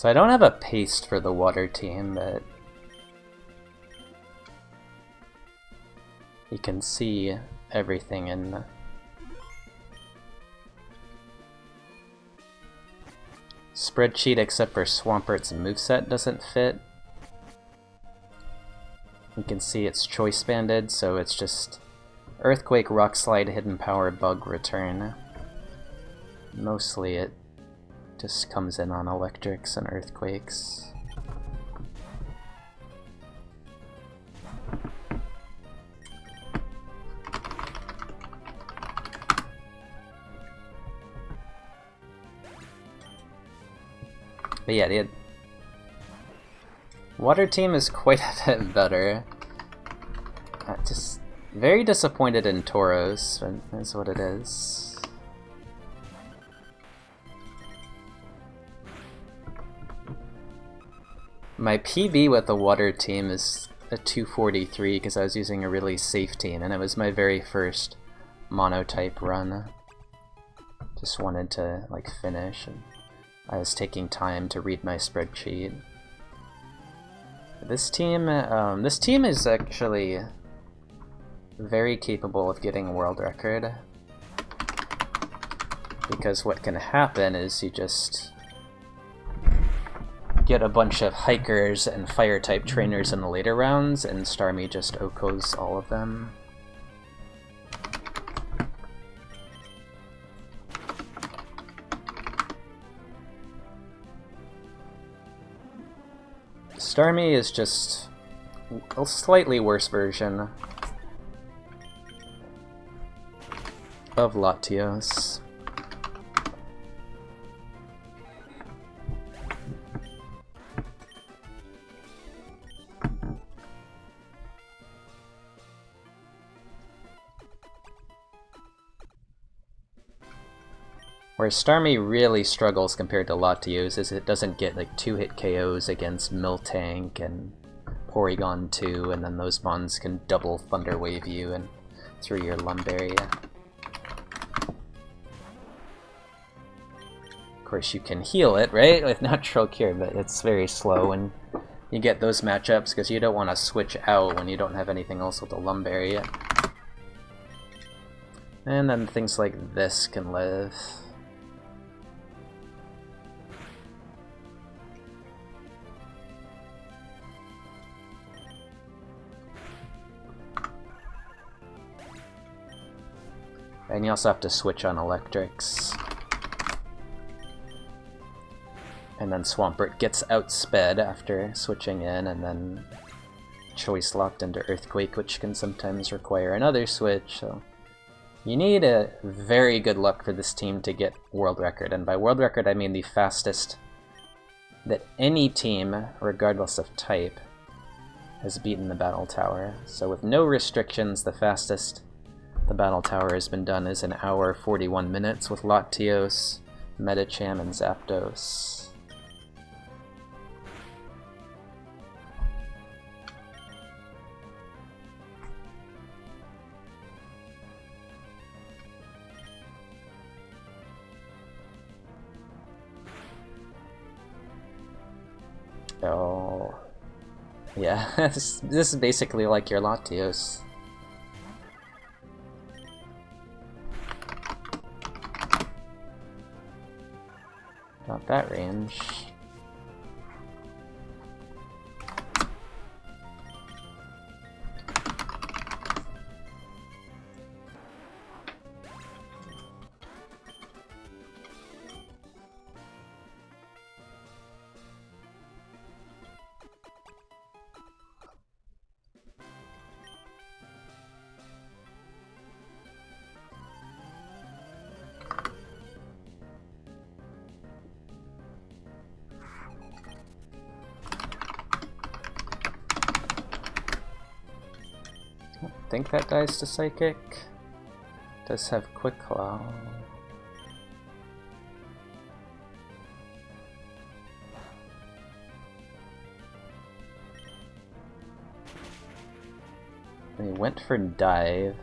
So I don't have a paste for the water team, but you can see everything in the spreadsheet except for Swampert's moveset doesn't fit. You can see it's choice banded, so it's just Earthquake, Rock Slide, Hidden Power, Bug, Return. Mostly it just comes in on electrics and earthquakes. But yeah, the water team is quite a bit better. Just very disappointed in Tauros, is what it is. My PB with the water team is a 243 because I was using a really safe team, and it was my very first monotype run. Just wanted to like finish, and I was taking time to read my spreadsheet. This team is actually very capable of getting a world record, because what can happen is you just get a bunch of hikers and fire type trainers in the later rounds, and Starmie just OHKOs all of them. Starmie is just a slightly worse version of Latios. Where Starmie really struggles compared to Latios is it doesn't get like 2-hit KOs against Miltank and Porygon 2, and then those mons can double Thunder Wave you and through your Lumberry. Of course you can heal it, right, with Natural Cure, but it's very slow when you get those matchups because you don't want to switch out when you don't have anything else with the Lumberry. And then things like this can live. And you also have to switch on electrics. And then Swampert gets outsped after switching in, and then choice locked into Earthquake, which can sometimes require another switch. So you need a very good luck for this team to get world record, and by world record I mean the fastest that any team, regardless of type, has beaten the Battle Tower. So with no restrictions, the fastest the Battle Tower has been done is 1 hour 41 minutes with Latios, Medicham, and Zapdos. Oh, yeah, this is basically like your Latios. Not that range. I think that dies to Psychic. Does have Quick Claw. And he went for Dive.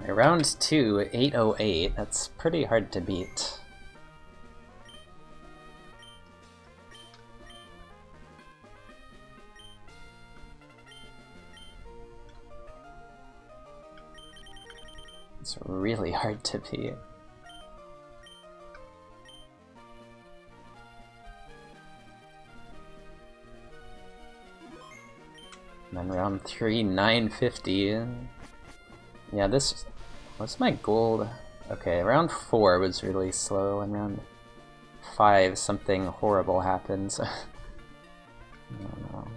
Round 2, 808. That's pretty hard to beat. It's really hard to beat. And then round 3, 950. Yeah, this... What's my gold? Okay, round 4 was really slow, and round 5 something horrible happens. I don't know.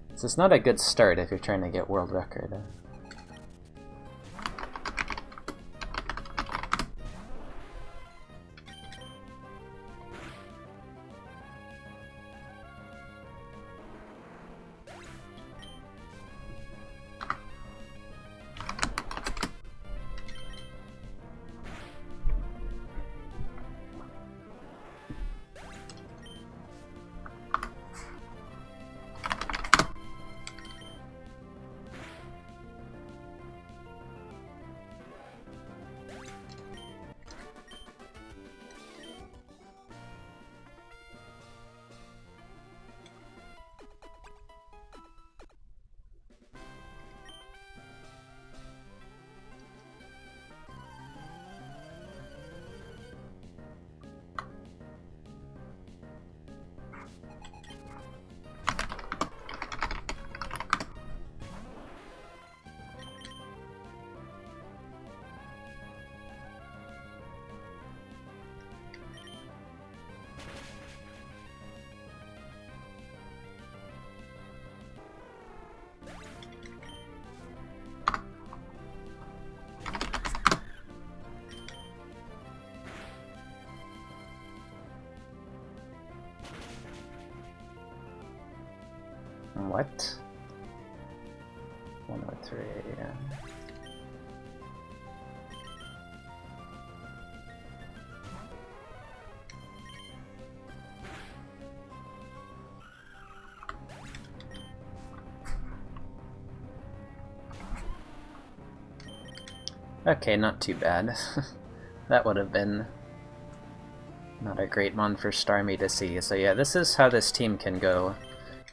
This is not a good start if you're trying to get world record. What? 103, yeah. Okay, not too bad. That would have been not a great one for Starmie to see. So yeah, this is how this team can go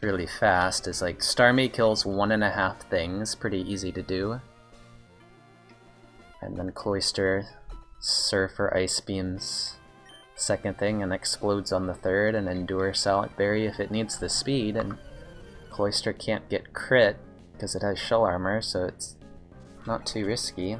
really fast, is like Starmie kills 1.5 things, pretty easy to do. And then Cloyster, Surfer Ice Beams second thing and explodes on the third, and Endure Salad Berry if it needs the speed, and Cloyster can't get crit because it has shell armor, so it's not too risky.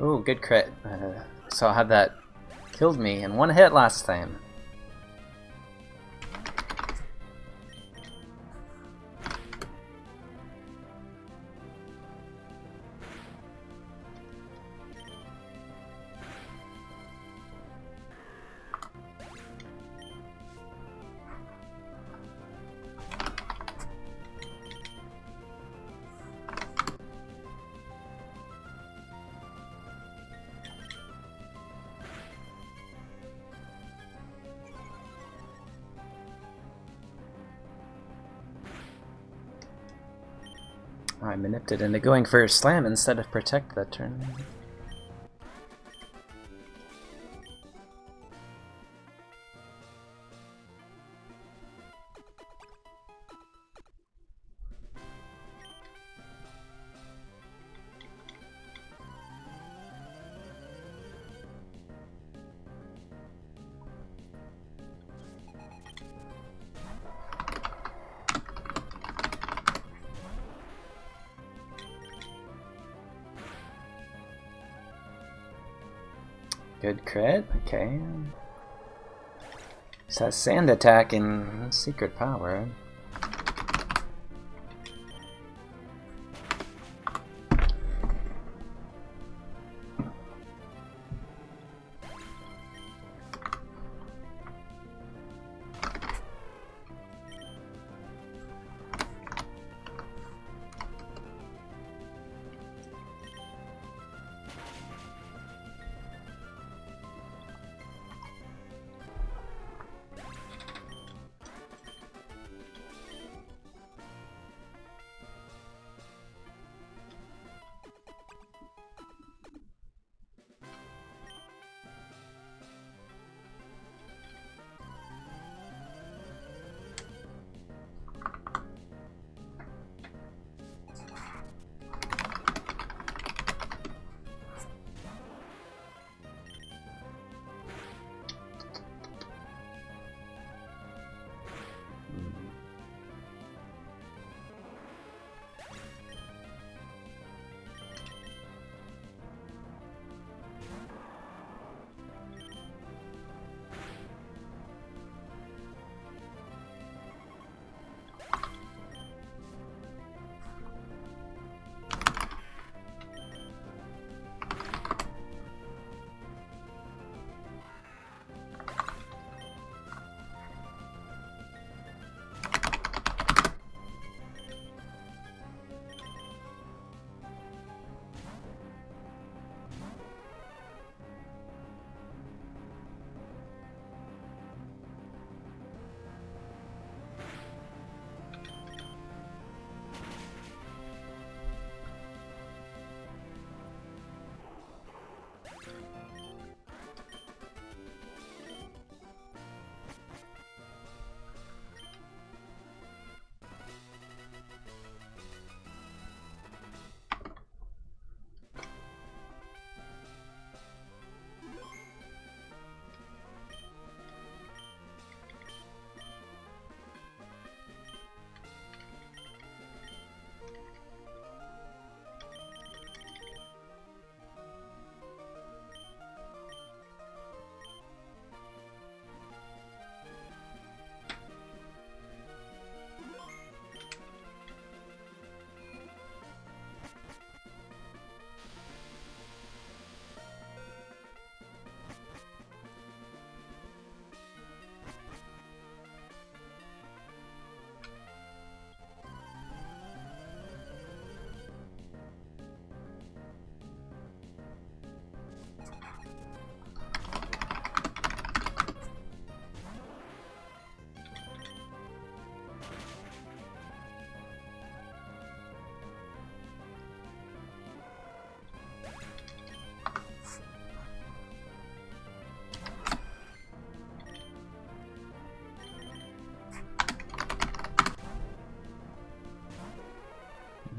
Ooh, good crit. Saw how that killed me in one hit last time. I manipped it into going for a slam instead of protect that turn. Good crit, okay. This has sand attack and secret power.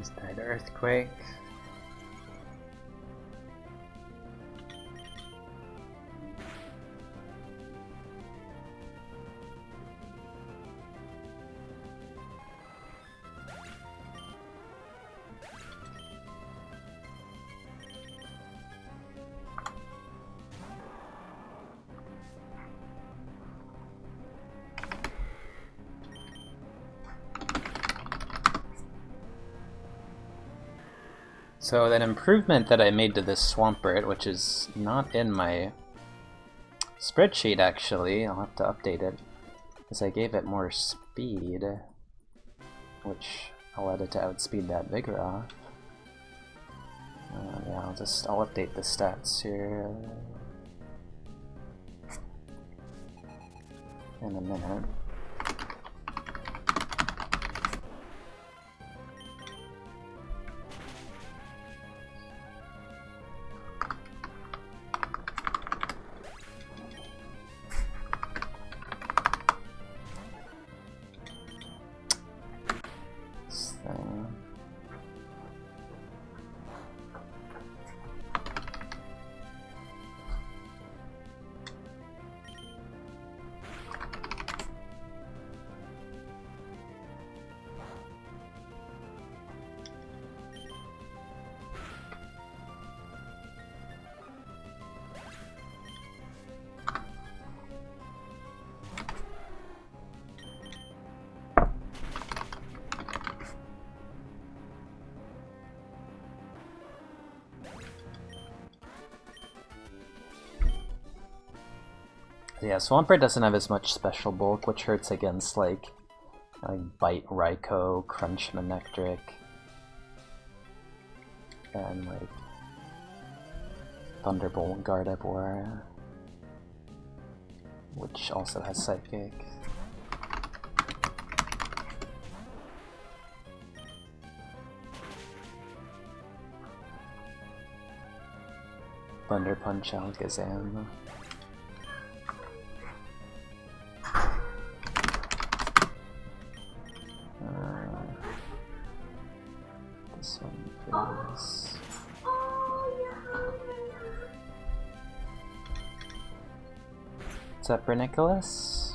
Is that earthquake? So an improvement that I made to this Swampert, which is not in my spreadsheet actually, I'll have to update it, is I gave it more speed, which allowed it to outspeed that Vigoroth. Yeah, I'll update the stats here in a minute. This thing. Yeah, Swampert doesn't have as much special bulk, which hurts against like Bite Raikou, Crunch Manectric, and like Thunderbolt Gardevoir, which also has Psychic. Thunder Punch Alakazam. This one is... What's up, Nicholas?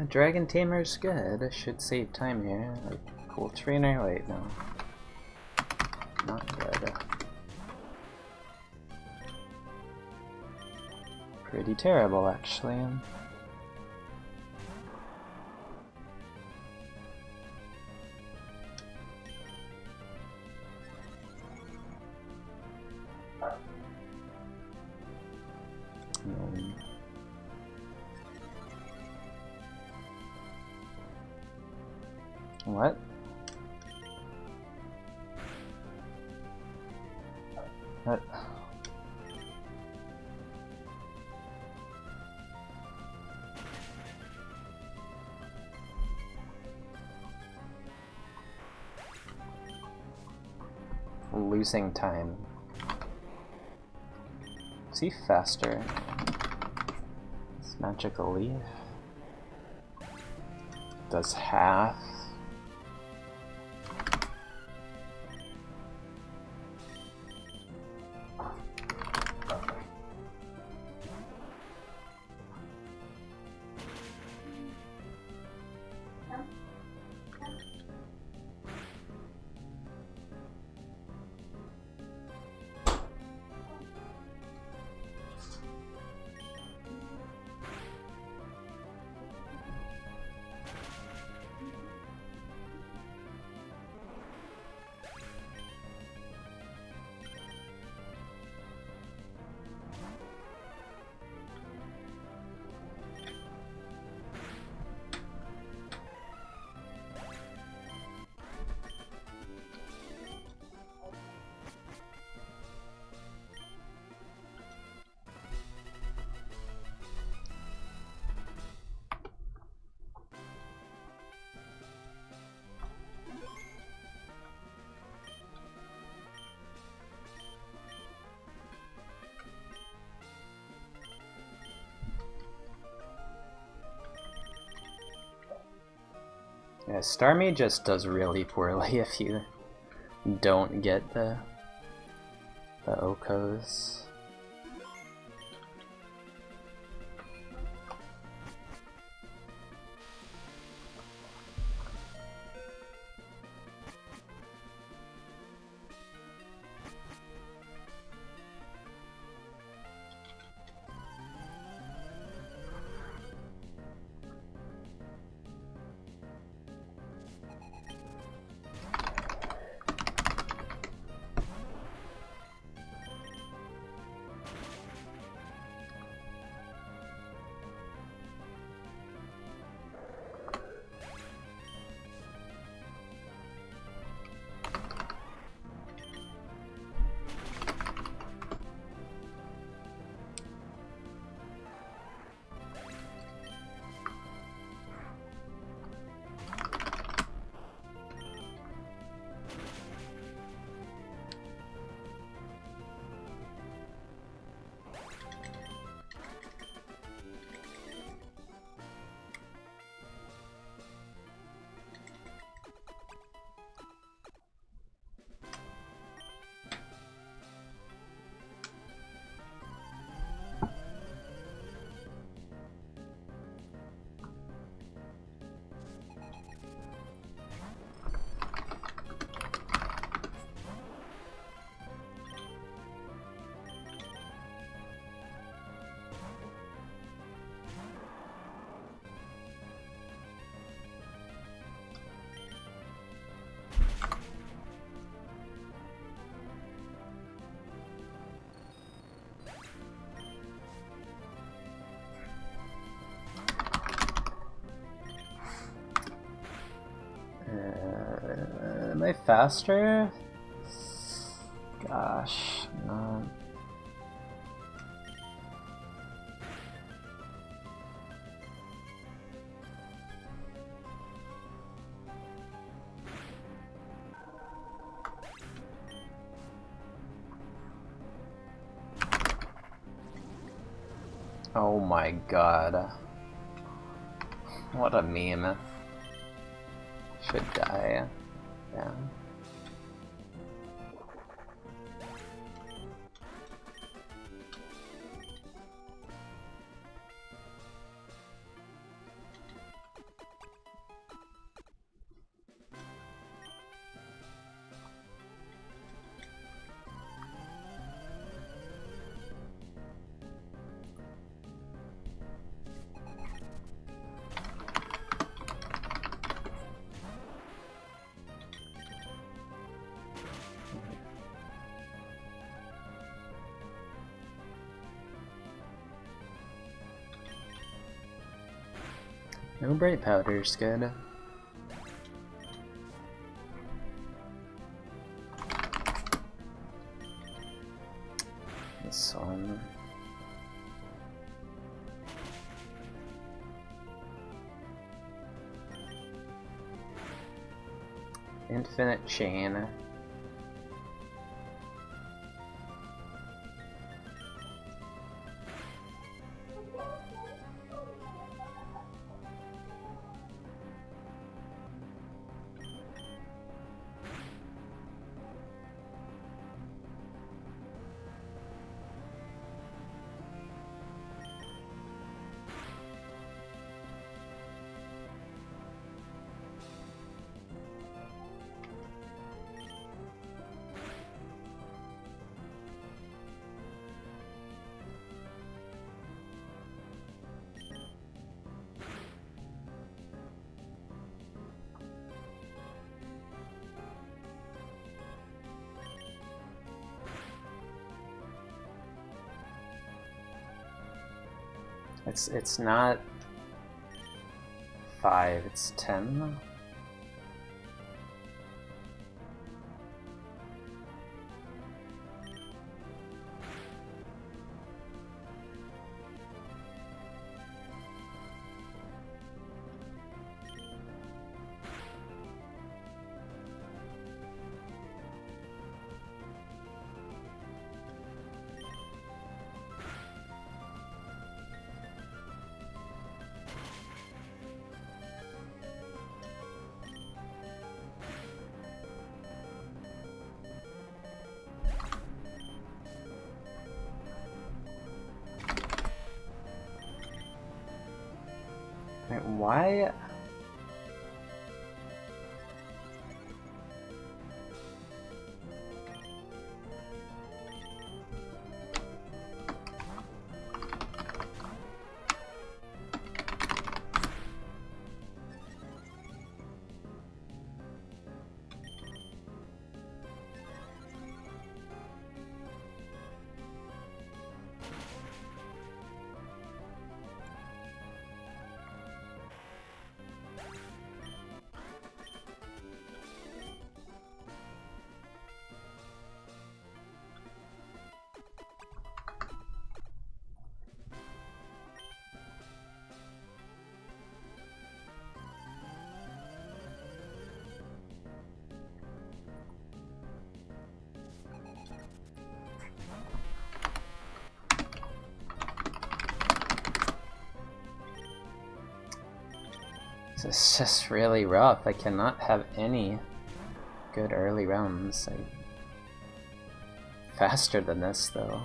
Dragon Tamer's good. Should save time here. Like, cool trainer. Wait, no. Not good. Pretty terrible, actually. What? What? Losing time. Is he faster? This magical leaf does half. Yeah, Starmie just does really poorly if you don't get the Okos. Am I faster? Gosh, no. Oh my god. What a meme. Should die. Yeah. No bright powder's good. This one. Infinite chain. It's not 5, it's 10. Wait, why? This is just really rough. I cannot have any good early rounds. Faster than this, though.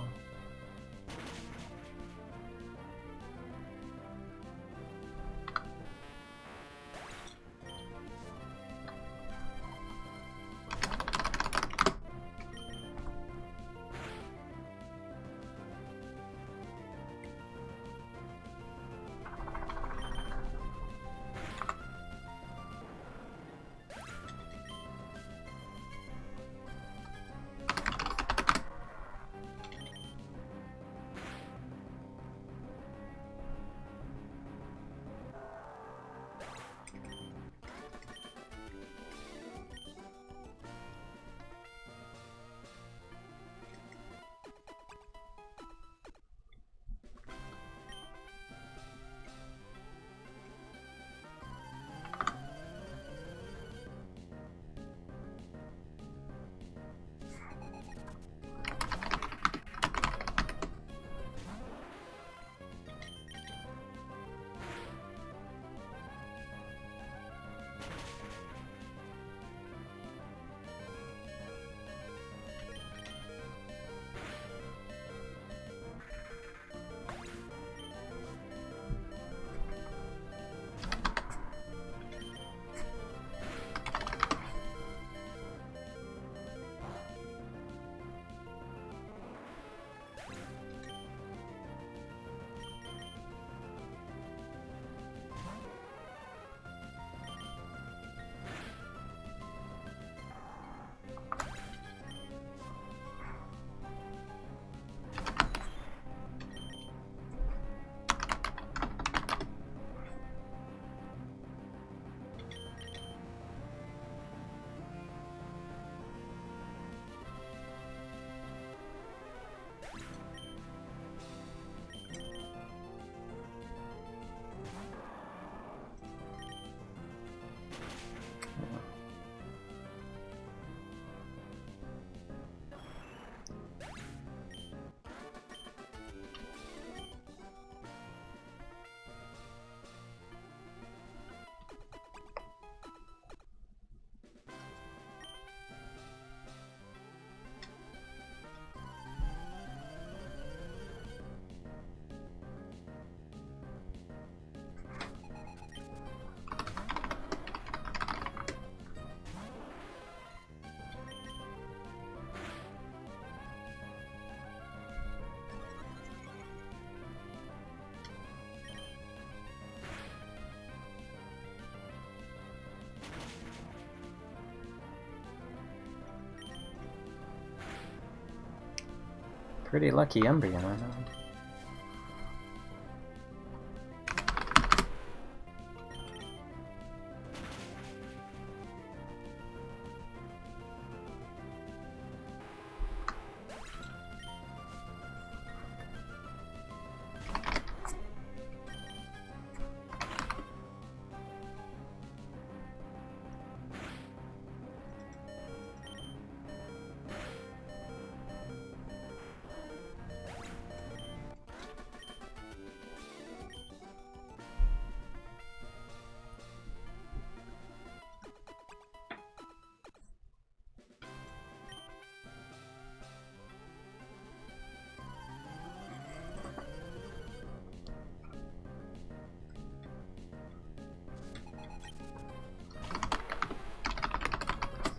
Pretty lucky Umbreon, I know.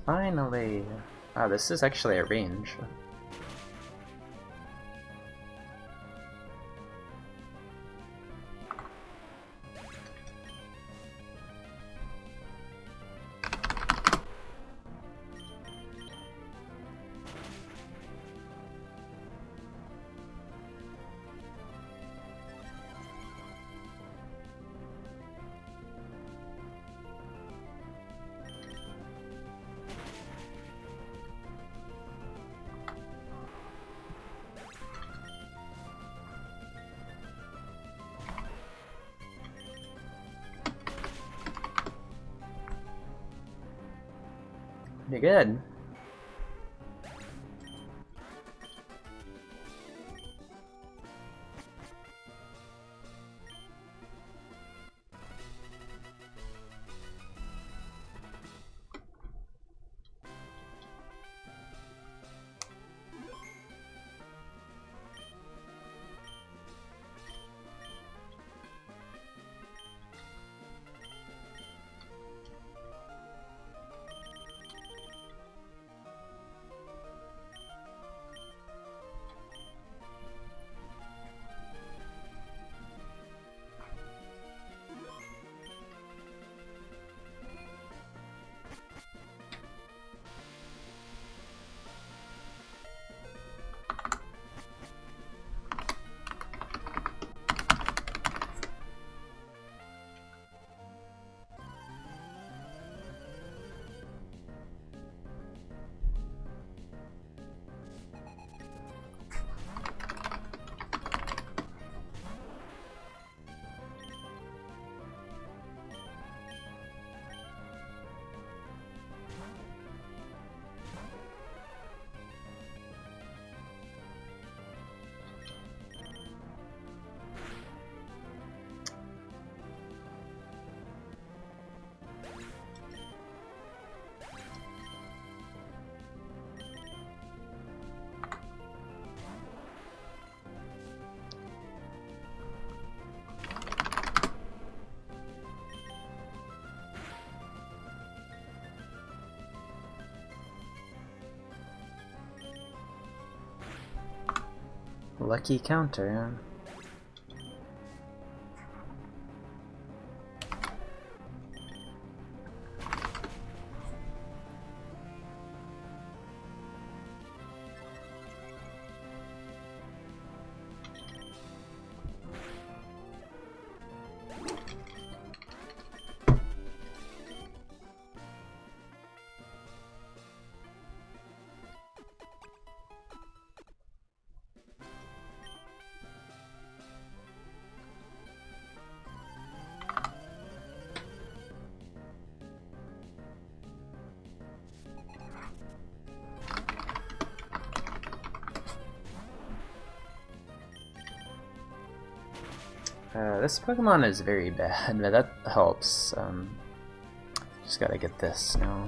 Finally! Wow, this is actually a range. Pretty good. Lucky counter. This Pokemon is very bad, but that helps. Just gotta get this now.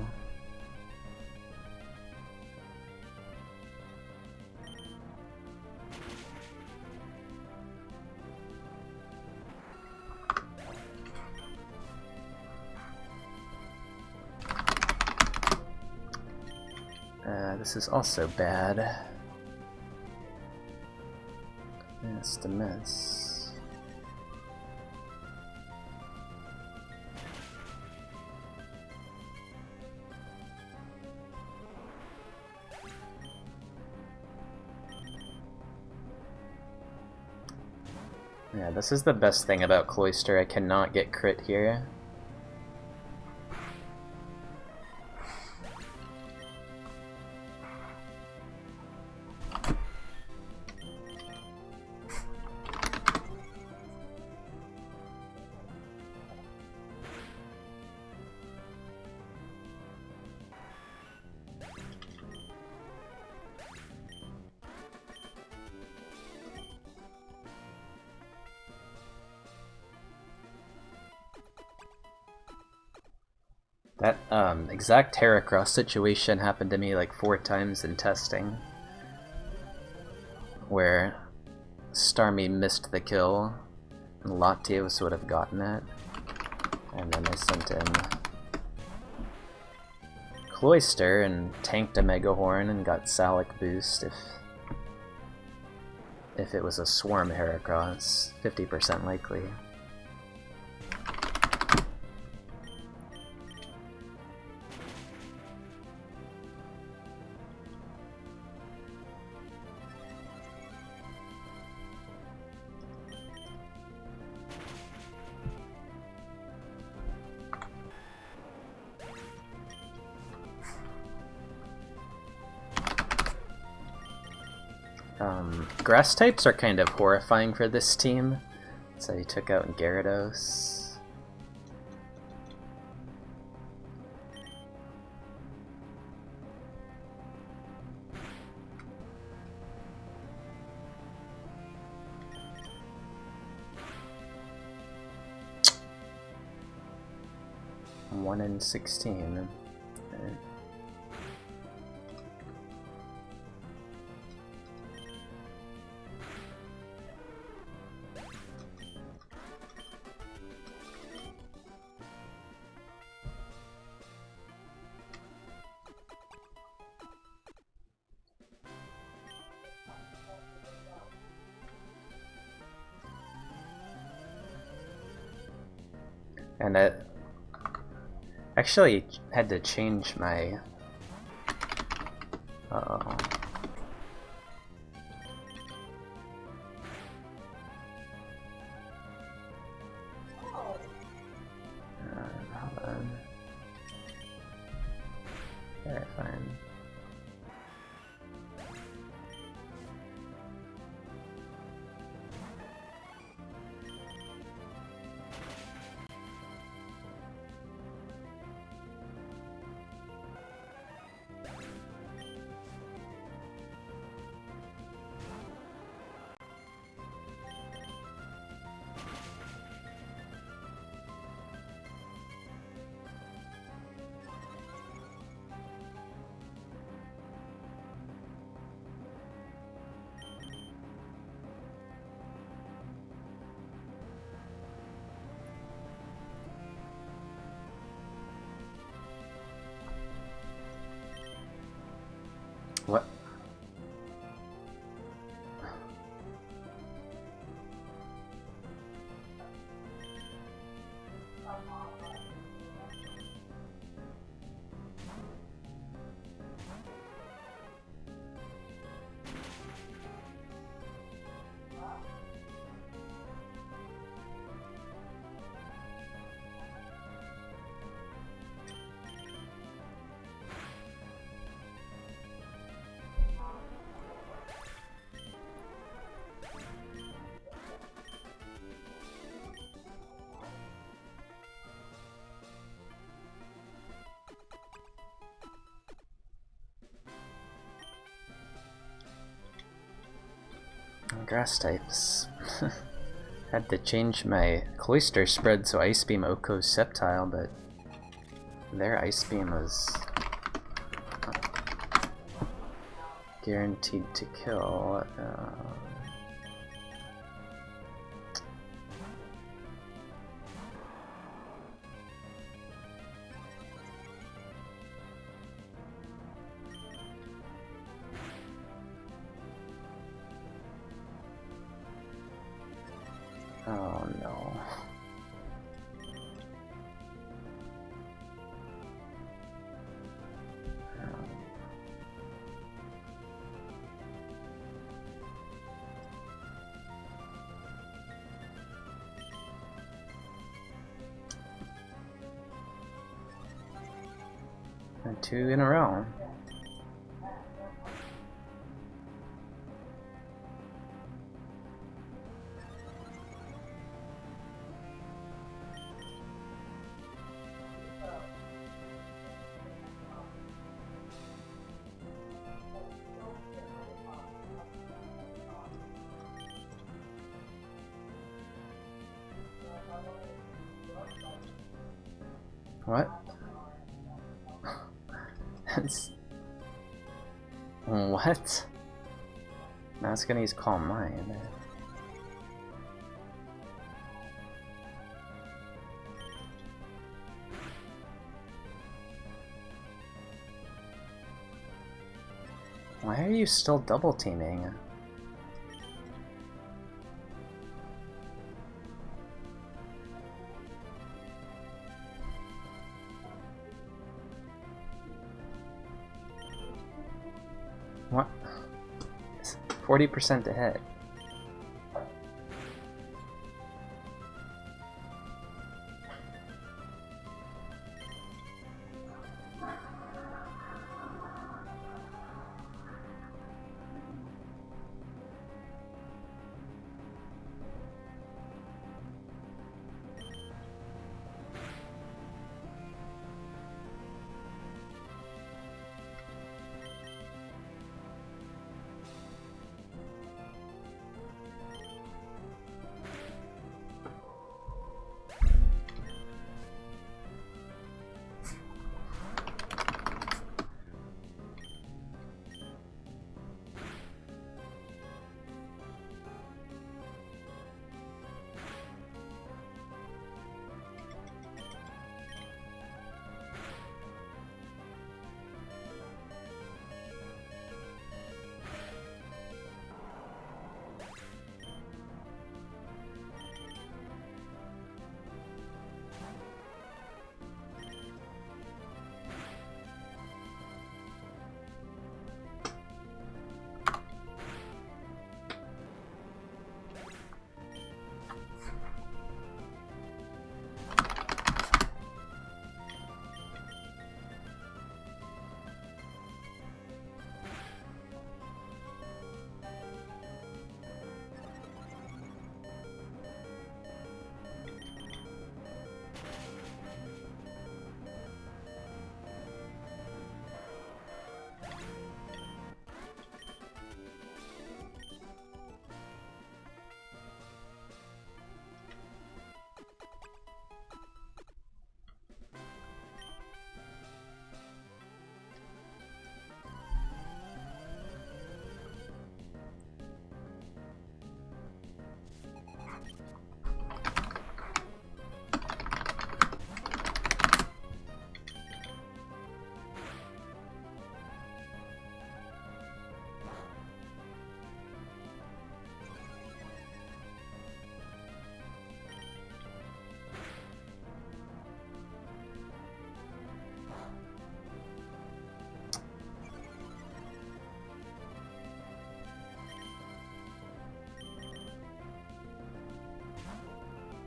This is also bad. Miss to miss. Yeah, this is the best thing about Cloister. I cannot get crit here. That exact Heracross situation happened to me like 4 times in testing, where Starmie missed the kill, and Latios would have gotten it, and then I sent in Cloister and tanked a Mega Horn and got Salic boost if it was a Swarm Heracross, 50% likely. Grass types are kind of horrifying for this team, so he took out Gyarados. I'm 1 in 16. Right. And I actually had to change my... Uh-oh. Hold on. Alright, fine. What? Grass types. Had to change my Cloister spread so Ice Beam Oko's Sceptile, but their Ice Beam was guaranteed to kill. Oh no. 2 in a row. What? That's... What? Now it's gonna use Calm Mind. Why are you still double teaming? What? 40% ahead.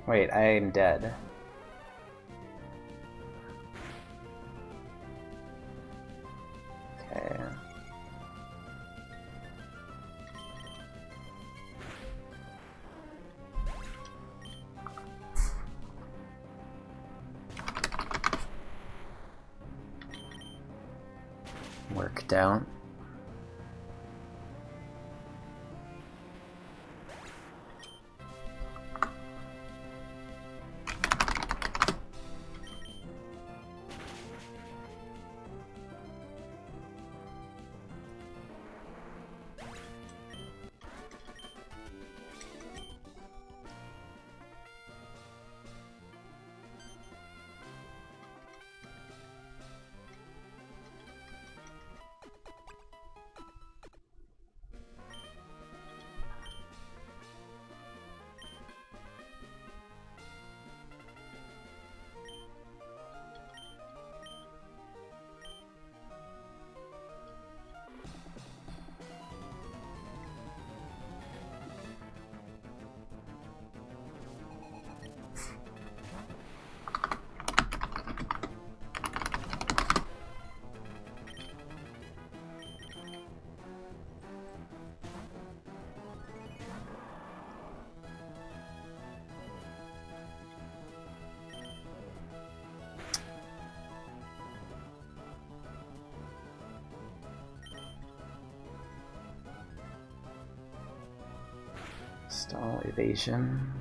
Wait, I'm dead. Okay. Worked out. Stall evasion.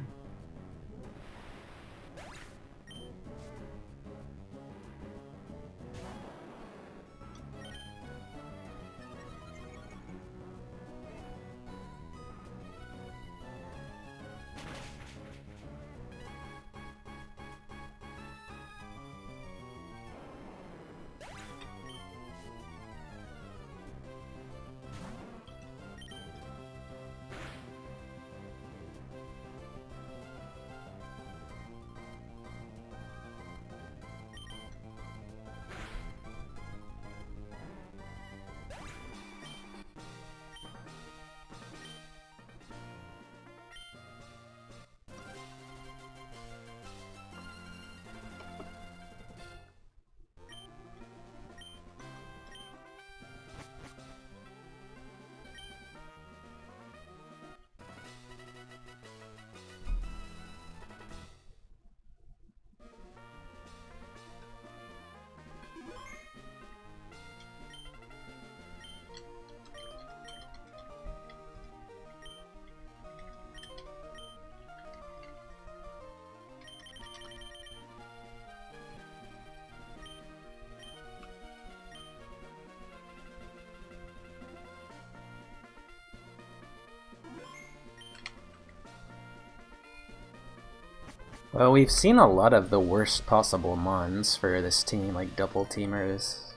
Well, we've seen a lot of the worst possible mons for this team, like double teamers.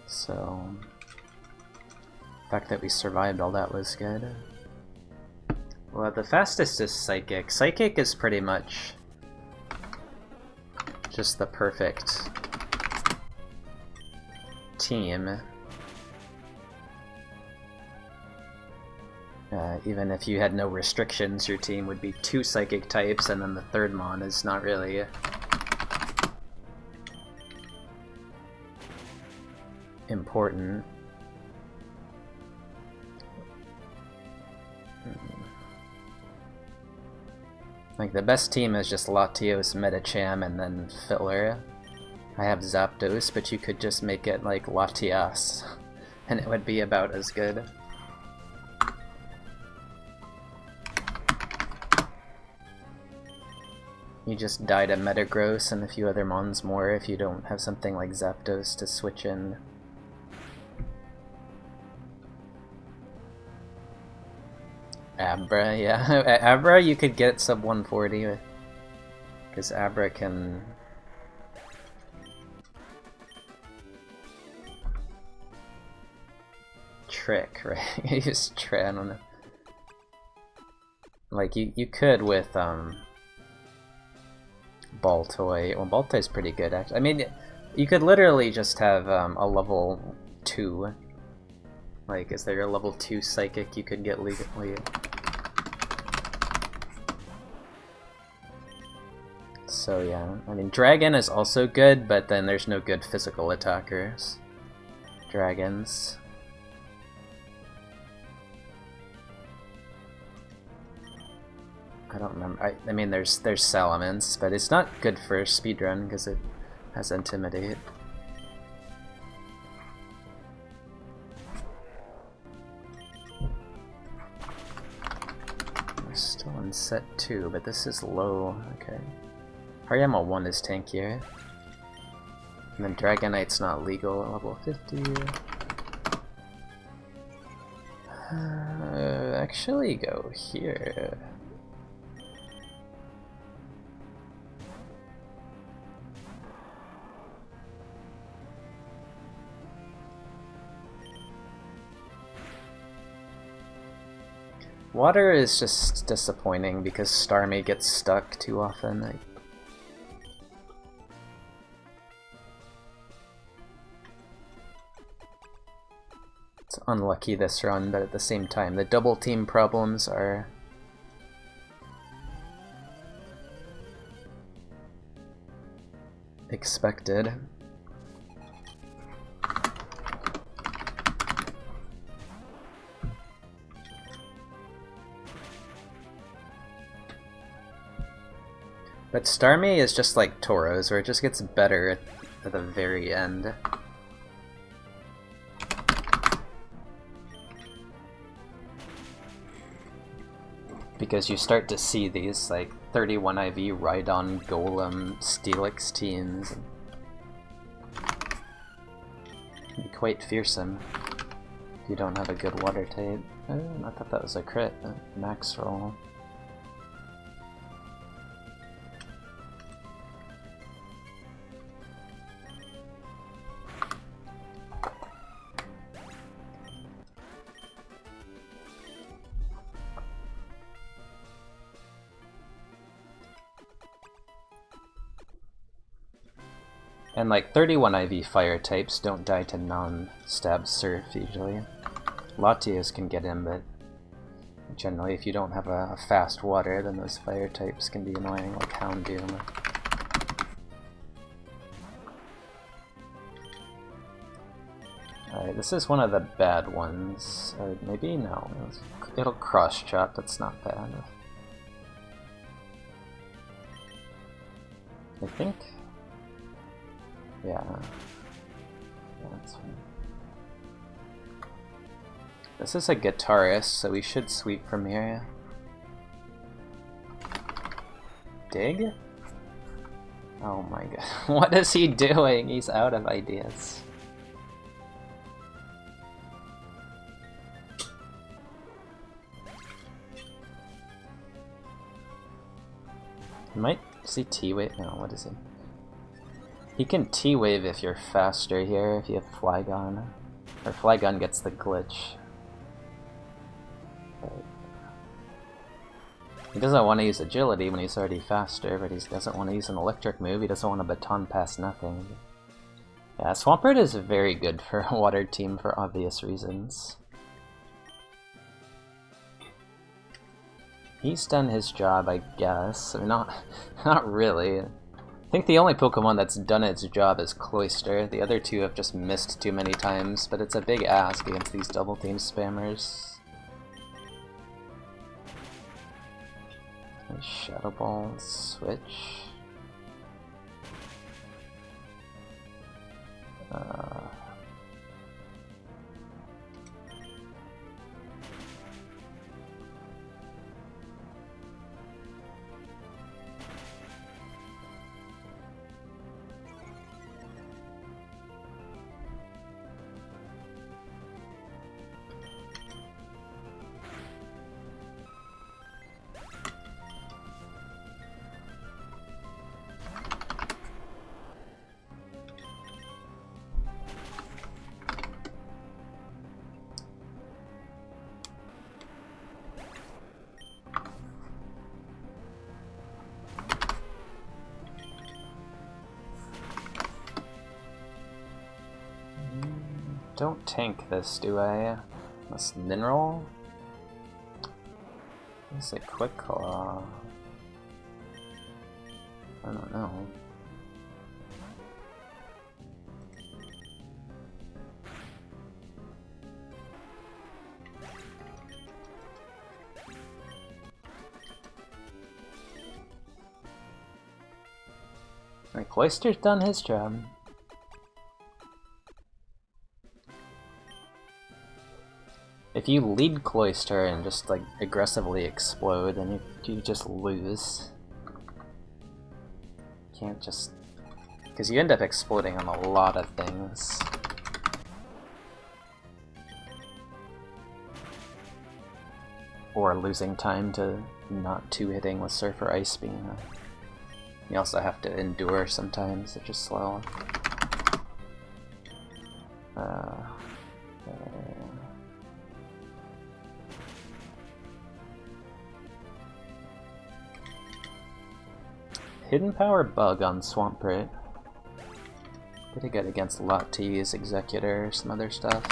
So, the fact that we survived all that was good. Well, the fastest is Psychic. Psychic is pretty much just the perfect team. Even if you had no restrictions, your team would be 2 Psychic types, and then the third mon is not really important. Like, the best team is just Latios, Metacham, and then filler. I have Zapdos, but you could just make it like Latias, and it would be about as good. You just die to Metagross and a few other mons more if you don't have something like Zapdos to switch in. Abra, yeah. Abra you could get sub 140 with, because Abra can... trick, right? You just trick, I don't know. Like, you could with, Baltoy. Well, Baltoy's pretty good, actually. I mean, you could literally just have a level 2. Like, is there a level 2 Psychic you could get legally? So yeah, I mean, Dragon is also good, but then there's no good physical attackers. Dragons. I don't remember. I mean, there's Salamence, but it's not good for speedrun because it has Intimidate. We're still in set 2, but this is low. Okay. Hariyama 1 is tankier. And then Dragonite's not legal at level 50. Actually, go here. Water is just disappointing because Starmie gets stuck too often. It's unlucky this run, but at the same time, the double team problems are expected. But Starmie is just like Tauros, where it just gets better at the very end. because you start to see these like 31 IV Rhydon Golem Steelix teams. It'd be quite fearsome if you don't have a good water type. Oh, I thought that was a crit, a max roll. And like 31 IV fire types don't die to non-stab surf usually. Latios can get in, but generally if you don't have a fast water, then those fire types can be annoying, like Houndoom. Alright, this is one of the bad ones. Or maybe no. It'll cross-chop, that's not bad. I think. Yeah. That's fine. This is a guitarist, so we should sweep from here. Dig? Oh my god. What is he doing? He's out of ideas. He might see T-Wave. No, what is he? He can T-Wave if you're faster here, if you have Flygon. Or Flygon gets the glitch. But he doesn't want to use agility when he's already faster, but he doesn't want to use an electric move, he doesn't want to baton pass nothing. Yeah, Swampert is very good for a water team for obvious reasons. He's done his job, I guess. I mean, not really. I think the only Pokemon that's done its job is Cloyster. The other two have just missed too many times, but it's a big ask against these double team spammers. Shadow Ball, switch. Don't tank this, do I? Must mineral? It's a quick claw. I don't know. Like, Cloyster's done his job. If you lead Cloyster and just like aggressively explode, then you just lose. You can't just... because you end up exploding on a lot of things. Or losing time to not two-hitting with Surf or Ice Beam. You also have to endure sometimes, which is slow. Hidden Power Bug on Swampert. Pretty good against Lati's Executor or some other stuff.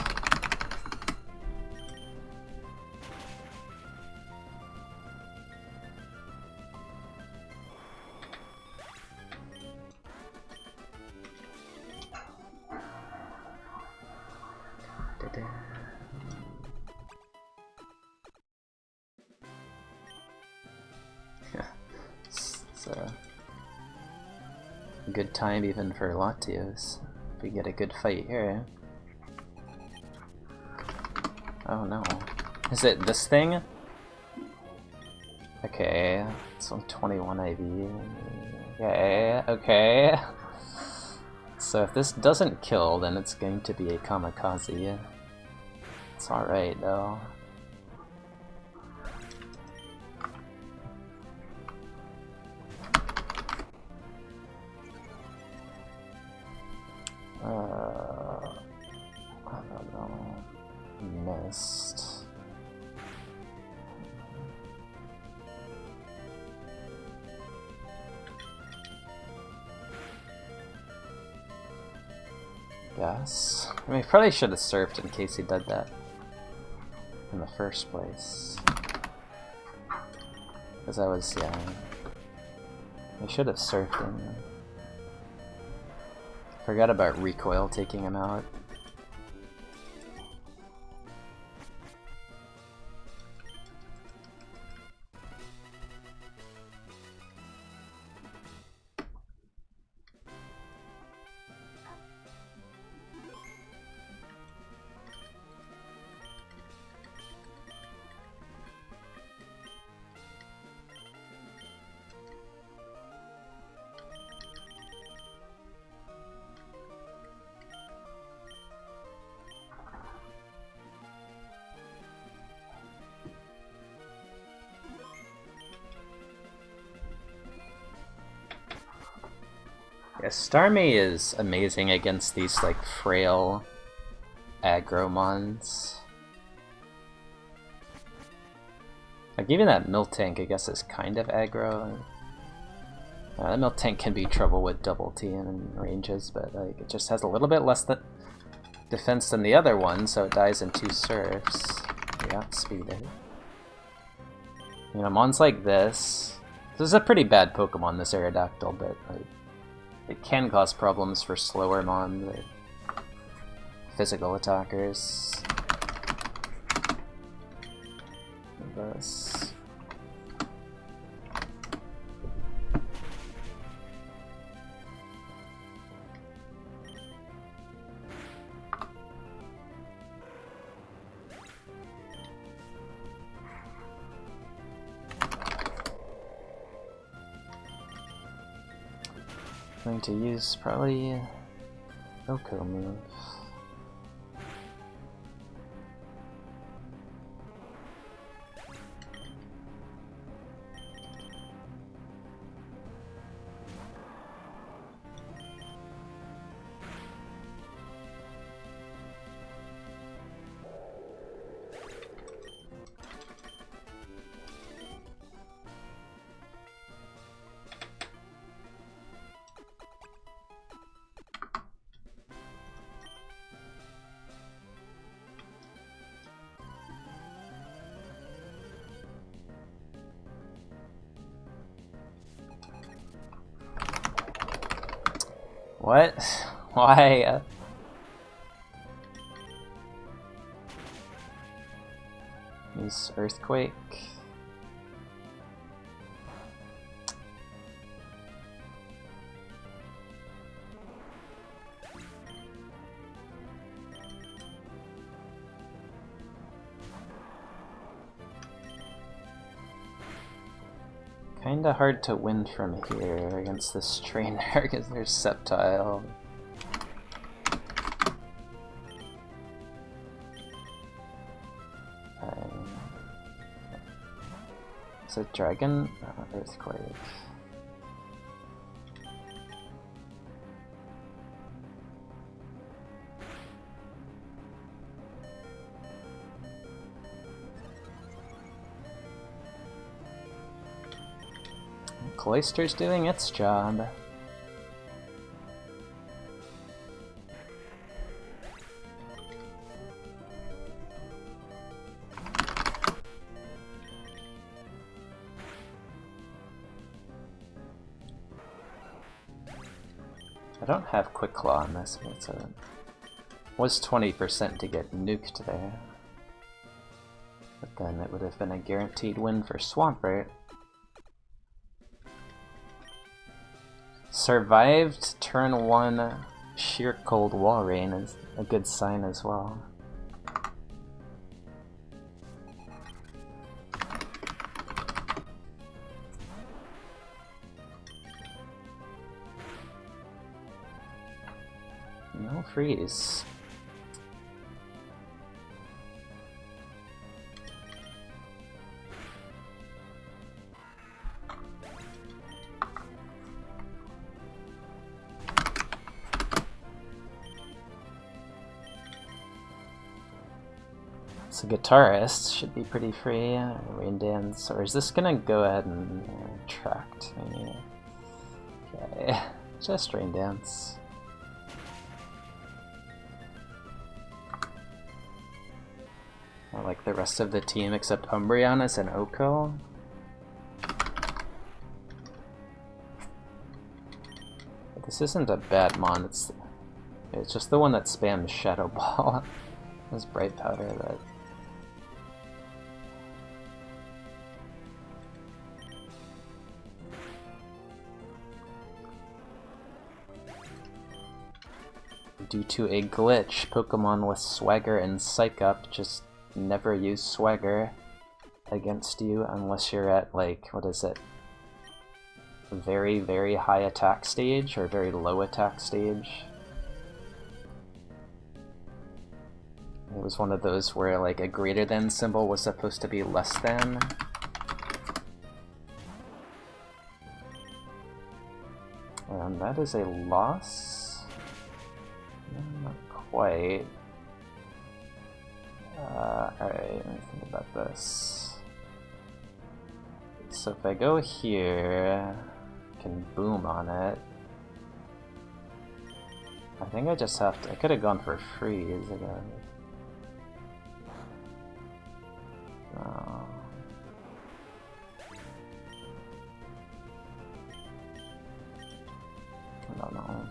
It's a good time even for Latios. If we get a good fight here. Oh no. Is it this thing? Okay, it's on 21 IV. Okay, okay. So if this doesn't kill, then it's going to be a kamikaze. It's alright though. I don't know. Missed. Yes. I mean, he probably should have surfed in case he did that in the first place. Because I was, yeah. I should have surfed in. Forgot about recoil taking him out. Yeah, Starmie is amazing against these like frail aggro mons. Like even that Miltank I guess is kind of aggro. That Miltank can be trouble with double T and ranges, but like it just has a little bit less defense than the other one, so it dies in 2 surfs. Yeah, speed it. You know, mons like this. This is a pretty bad Pokemon, this Aerodactyl, but like it can cause problems for slower mons or physical attackers. This. Going to use probably Oko move. What? Why? Use Earthquake. Kinda hard to win from here against this trainer because there's Sceptile. Is it Dragon? Earthquake. Cloyster's doing its job. I don't have Quick Claw on this, but it's a was 20% to get nuked there. But then it would have been a guaranteed win for Swampert. Survived turn 1 sheer cold wall rain is a good sign as well. No freeze. So guitarist should be pretty free. Rain dance, or is this gonna go ahead and attract maybe? Okay, just rain dance. I like the rest of the team except Umbreonis and Oko. But this isn't a bad mon. It's just the one that spams Shadow Ball. This Bright Powder that. Due to a glitch, Pokemon with Swagger and Psych Up just never use Swagger against you unless you're at, like, what is it? Very, very high attack stage or very low attack stage. It was one of those where, like, a greater than symbol was supposed to be less than. And that is a loss. Not quite. Alright, let me think about this. So if I go here, I can boom on it. I think I just have to. I could have gone for freeze again. I don't know.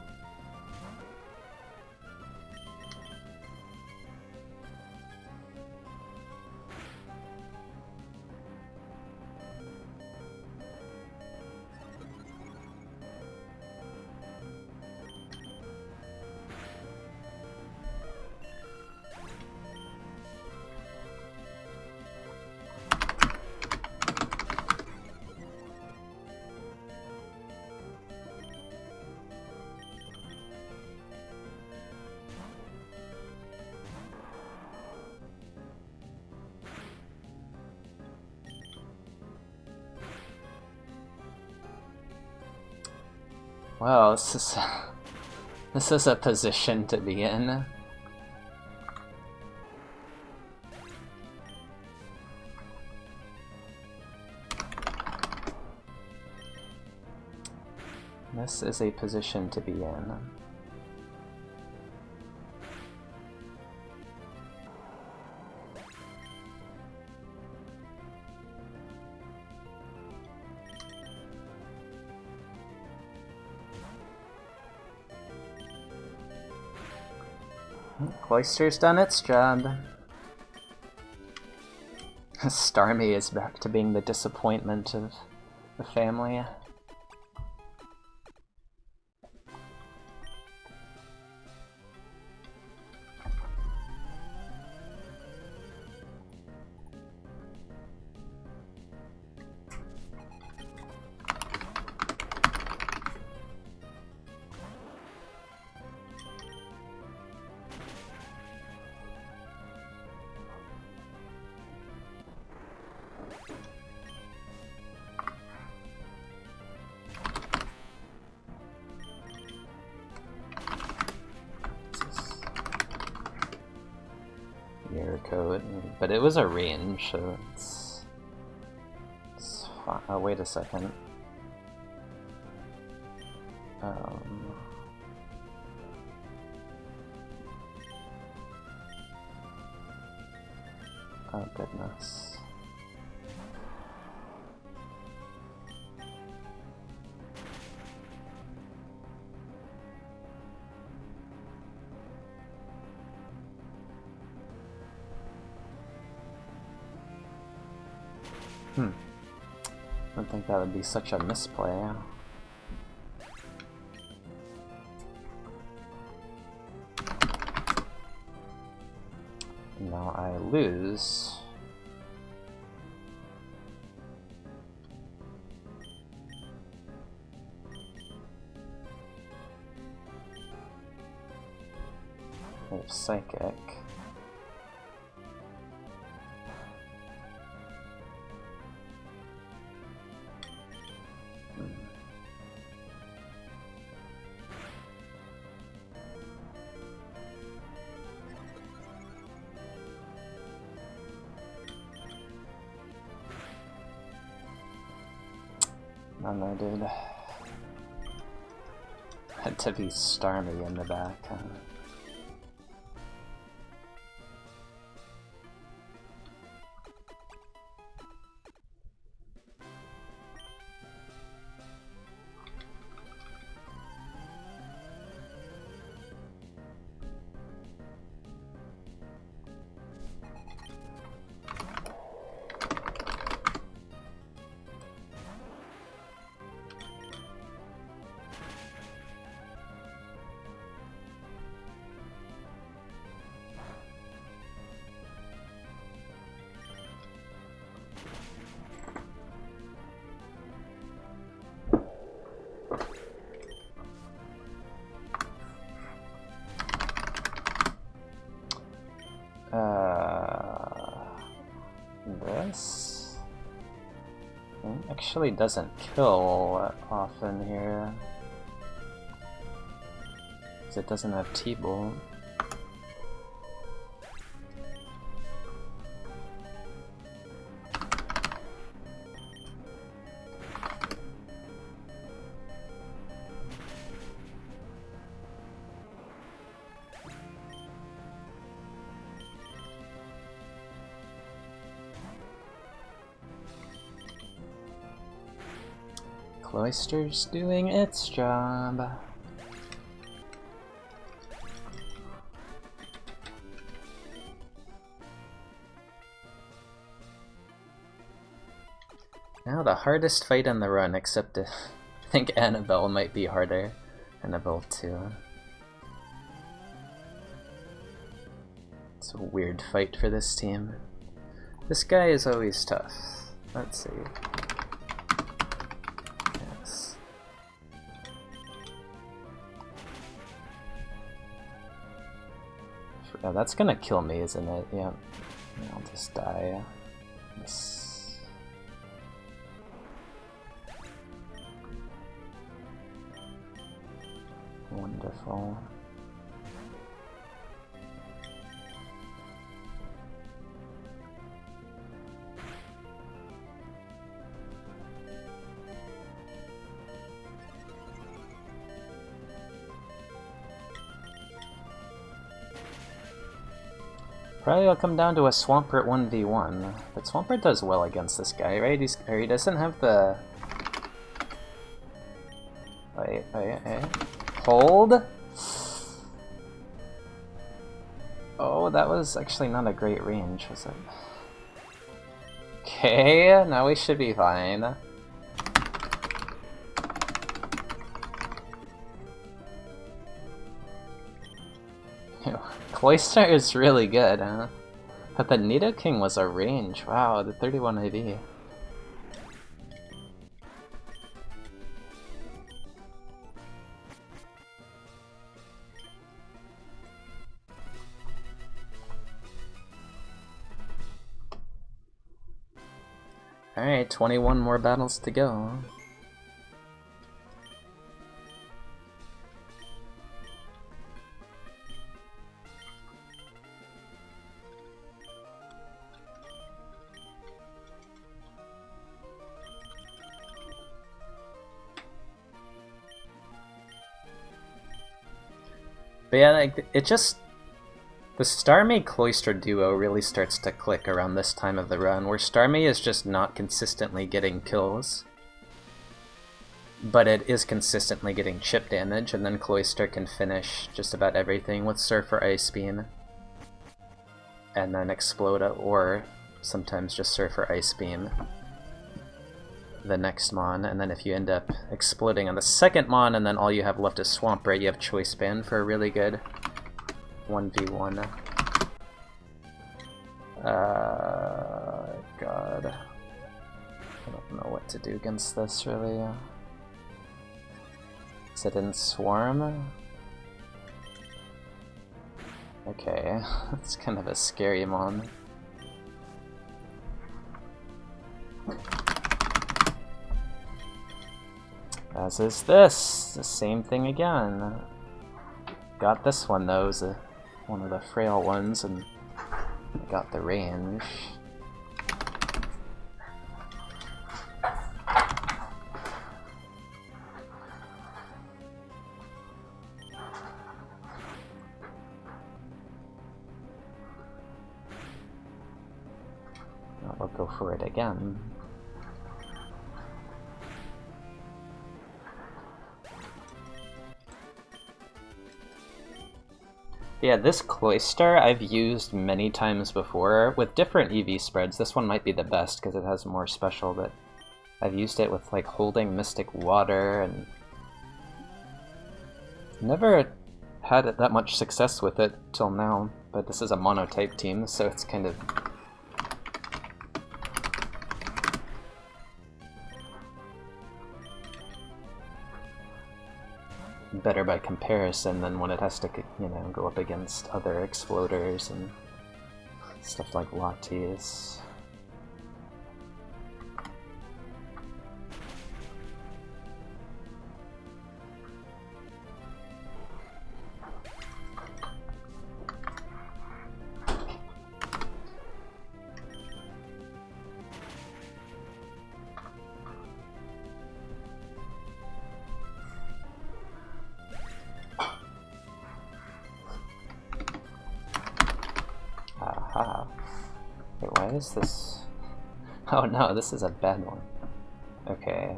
Well, this is a position to be in. This is a position to be in. Cloister's done its job. Starmie is back to being the disappointment of the family. Code, but it was a range, so it's fine. Oh, wait a second. Oh goodness. I don't think that would be such a misplay. Now I lose. We have Psychic. No, dude. Had to be Starmie in the back, huh? This actually doesn't kill often here, because it doesn't have T-Bolt. Cloister's doing its job. Now the hardest fight on the run, except I think Annabelle might be harder. Annabelle 2. It's a weird fight for this team. This guy is always tough. Let's see. Yeah, that's gonna kill me, isn't it? Yeah. I'll just die. Yes. Wonderful. Probably will come down to a Swampert 1v1, but Swampert does well against this guy, right? He doesn't have the... Wait. Hold? Oh, that was actually not a great range, was it? Okay, now we should be fine. Cloister is really good, huh? But the Nidoking was a range. Wow, the 31 IV. Alright, 21 more battles to go. But yeah, like, it just... The Starmie Cloister duo really starts to click around this time of the run, where Starmie is just not consistently getting kills, but it is consistently getting chip damage, and then Cloister can finish just about everything with Surfer Ice Beam, and then explode it, or sometimes just Surfer Ice Beam the next Mon, and then if you end up exploding on the second Mon and then all you have left is Swampert, you have Choice Band for a really good 1v1. God. I don't know what to do against this, really. Is it in Swarm? Okay, that's kind of a scary mon. As is this! The same thing again. Got this one though, it was one of the frail ones, and I got the range. I'll go for it again. Yeah, this Cloister I've used many times before with different EV spreads. This one might be the best because it has more special, but I've used it with like holding Mystic Water and never had that much success with it till now. But this is a monotype team, so it's kind of better by comparison than when it has to, you know, go up against other exploders and stuff like Latias. Aha. Wait, why is this? Oh no, this is a bad one. Okay.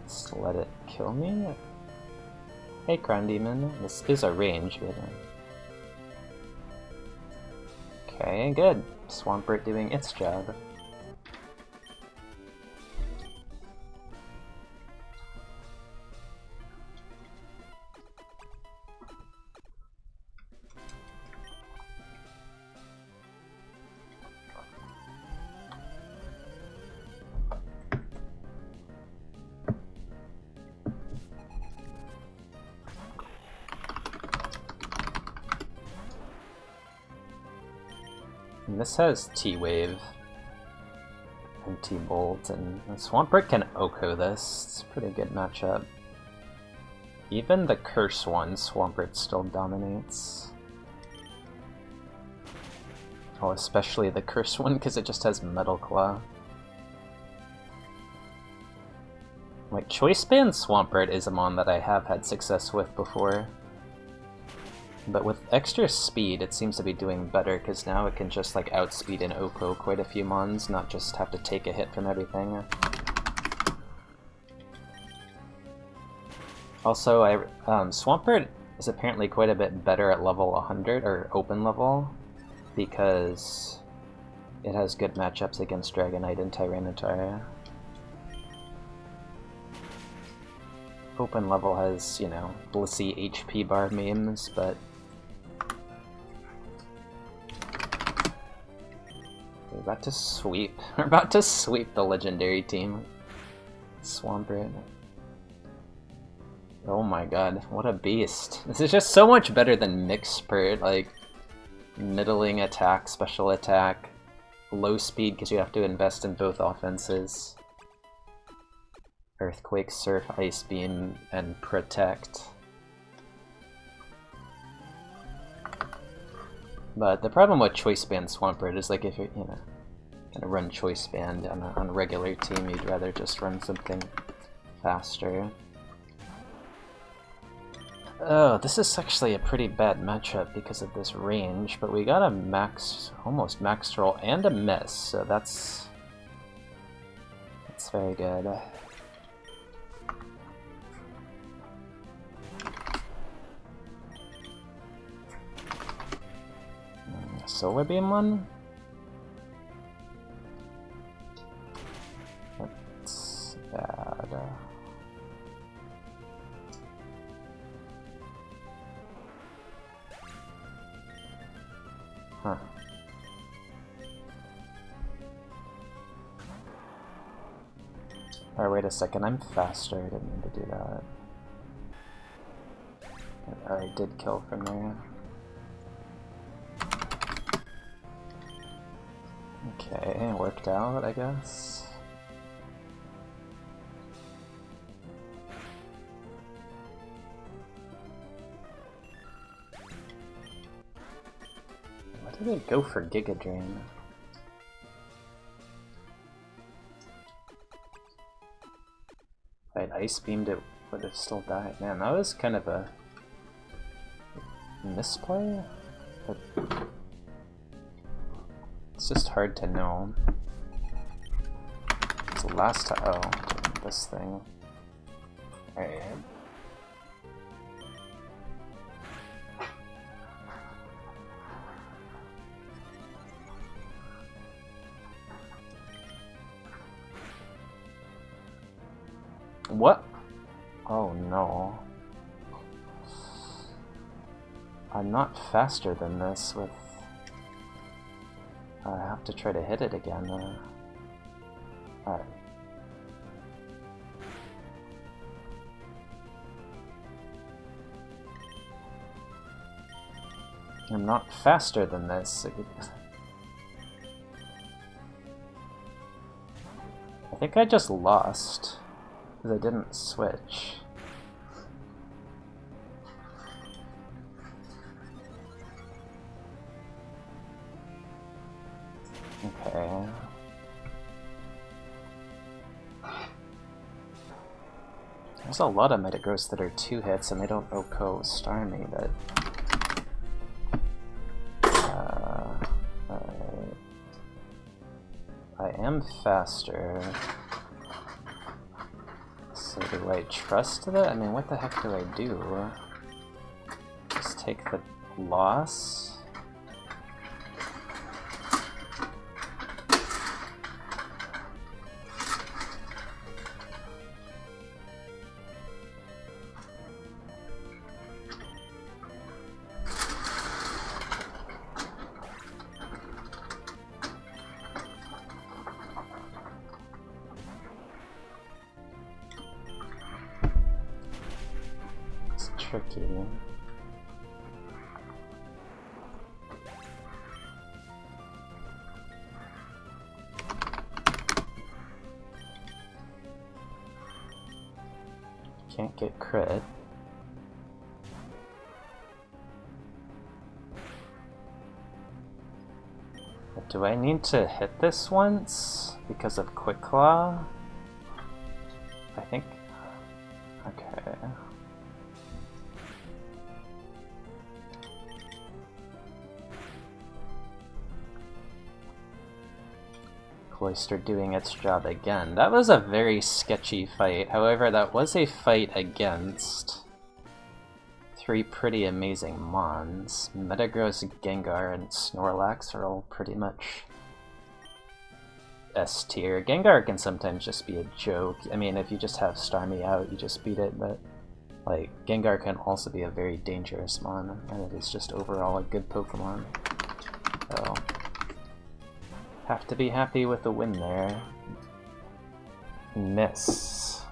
Just let it kill me? Hey, Crown Demon. This is a range, but... Okay, good. Swampert doing its job. And this has T-Wave and T-Bolt, and Swampert can Oko this. It's a pretty good matchup. Even the Curse one, Swampert still dominates. Oh, especially the Curse one, because it just has Metal Claw. Like, Choice Band Swampert is a mon that I have had success with before. But with extra speed, it seems to be doing better, because now it can just like outspeed and Oko quite a few mons, not just have to take a hit from everything. Also, Swampert is apparently quite a bit better at level 100, or open level, because it has good matchups against Dragonite and Tyranitar. Open level has, you know, Blissey HP bar memes, but we're about to sweep. We're about to sweep the legendary team. Swampert. Oh my god, what a beast. This is just so much better than Mixpert, like middling attack, special attack, low speed because you have to invest in both offenses. Earthquake, Surf, Ice Beam, and Protect. But the problem with Choice Band Swampert is like if you're, you know, gonna run Choice Band on a regular team, you'd rather just run something faster. Oh, this is actually a pretty bad matchup because of this range, but we got a max, almost max roll and a miss, so that's very good. Solar Beam one? That's bad. Huh. Alright, wait a second, I'm faster, I didn't mean to do that. Oh, I did kill from there. Okay, worked out, I guess. Why did it go for Giga Drain? If I'd Ice Beamed, it would have still died. Man, that was kind of a misplay? But it's just hard to know. It's the last time. Oh, this thing. Alright. What? Oh no. I'm not faster than this with... I have to try to hit it again. Alright. I'm not faster than this. I think I just lost because I didn't switch. Okay. There's a lot of Metagross that are 2 hits and they don't OHKO star me, but... I am faster. So do I trust that? I mean, what the heck do I do? Just take the loss? Tricky. Can't get crit. But do I need to hit this once because of Quick Claw? I think... okay. Cloyster doing its job again. That was a very sketchy fight. However, that was a fight against 3 pretty amazing Mons. Metagross, Gengar, and Snorlax are all pretty much S tier. Gengar can sometimes just be a joke. I mean, if you just have Starmie out, you just beat it, but like, Gengar can also be a very dangerous Mon, and it is just overall a good Pokemon. So... have to be happy with the win there. Miss.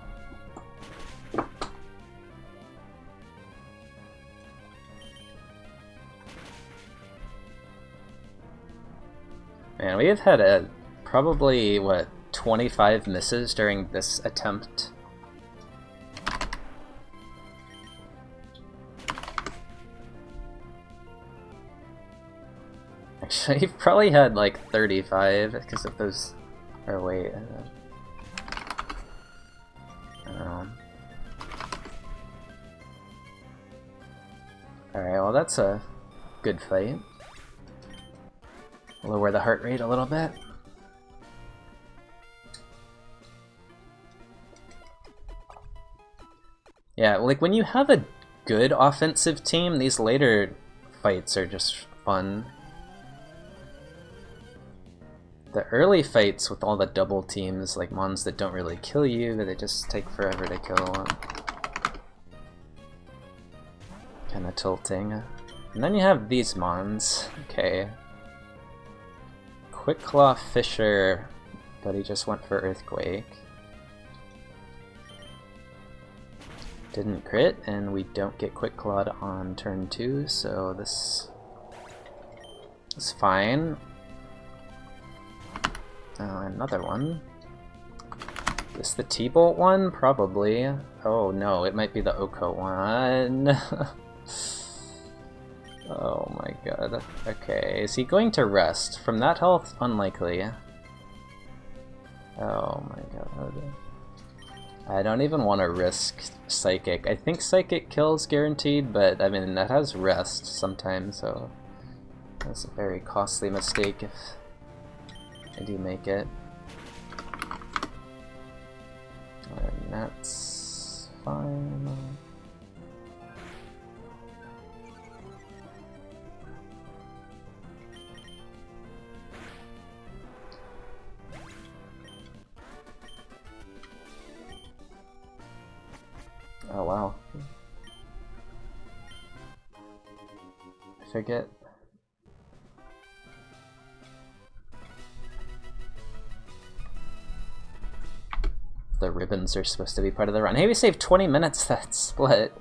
Man, we have had a probably, what, 25 misses during this attempt. Actually, you've probably had like 35 because of those. Or wait. Alright, well, that's a good fight. Lower the heart rate a little bit. Yeah, like when you have a good offensive team, these later fights are just fun. The early fights with all the double teams, like Mons that don't really kill you, but they just take forever to kill. Kinda tilting. And then you have these Mons. Okay. Quick Claw Fisher, but he just went for Earthquake. Didn't crit, and we don't get Quick Clawed on turn 2, so this is fine. Another one. Is this the T-Bolt one? Probably. Oh no, it might be the Oko one. Oh my god. Okay, is he going to rest? From that health, unlikely. Oh my god. I don't even want to risk Psychic. I think Psychic kills guaranteed, but I mean, that has rest sometimes, so that's a very costly mistake if I do make it. And that's fine. Oh wow. I forget. The ribbons are supposed to be part of the run. Hey, we saved 20 minutes that split.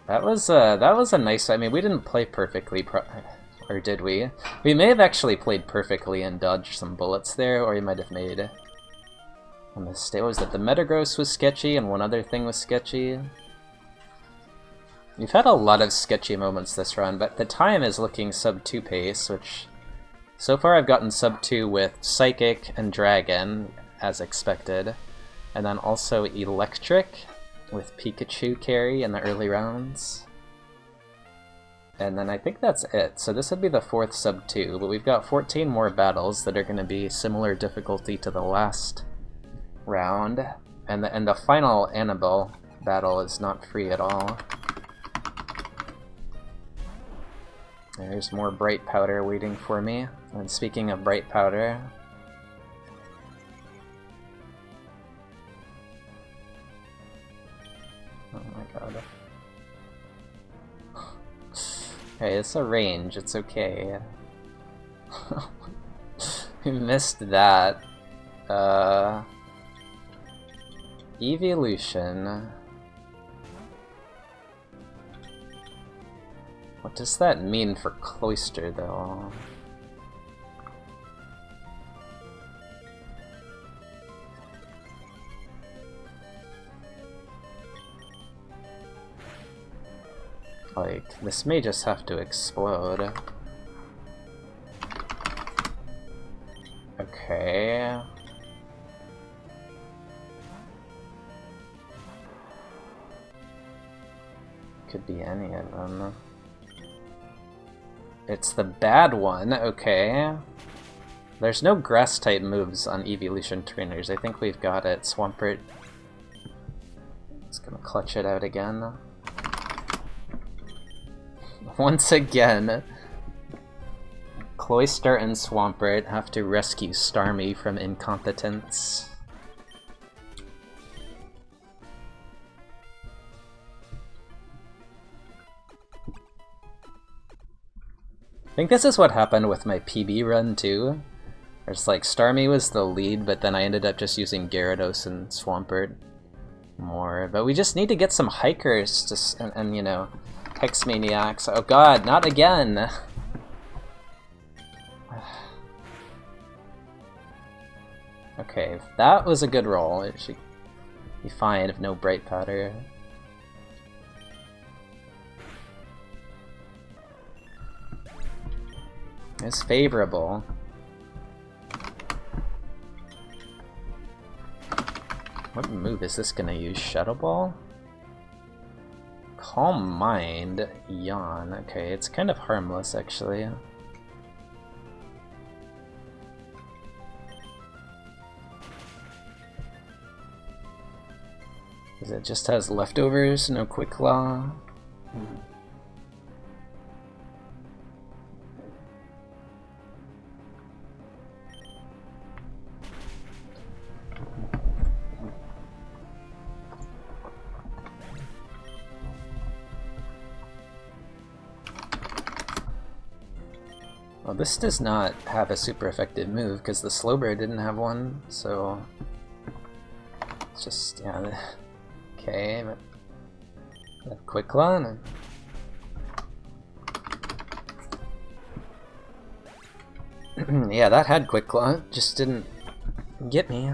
That was a nice. I mean, we didn't play perfectly, or did we? We may have actually played perfectly and dodged some bullets there, or we might have made a mistake. What was that? The Metagross was sketchy, and one other thing was sketchy. We've had a lot of sketchy moments this run, but the time is looking sub 2 pace, which so far I've gotten sub 2 with Psychic and Dragon, as expected, and then also Electric with Pikachu carry in the early rounds. And then I think that's it. So this would be the 4th sub 2, but we've got 14 more battles that are going to be similar difficulty to the last round, and the final Annabelle battle is not free at all. There's more bright powder waiting for me. And speaking of bright powder, oh my god. Hey, it's a range, it's okay. We missed that. Evolution. What does that mean for Cloyster, though? Like, this may just have to explode. Okay. Could be any of them. It's the bad one, okay. There's no grass-type moves on evolution trainers. I think we've got it. Swampert. It's gonna clutch it out again. Once again, Cloyster and Swampert have to rescue Starmie from incompetence. I think this is what happened with my PB run too. It's like Starmie was the lead, but then I ended up just using Gyarados and Swampert more. But we just need to get some hikers to, and you know, Hex Maniacs. Oh god, not again! Okay, that was a good roll. It should be fine if no bright powder. It's favorable. What move is this gonna use? Shadow Ball? Calm Mind, Yawn. Okay, it's kind of harmless actually. Because it just has leftovers, no Quick Claw. Well, this does not have a super effective move because the Slowbro didn't have one, so It's just, yeah, okay, but quick claw and yeah, that had quick claw, just didn't get me.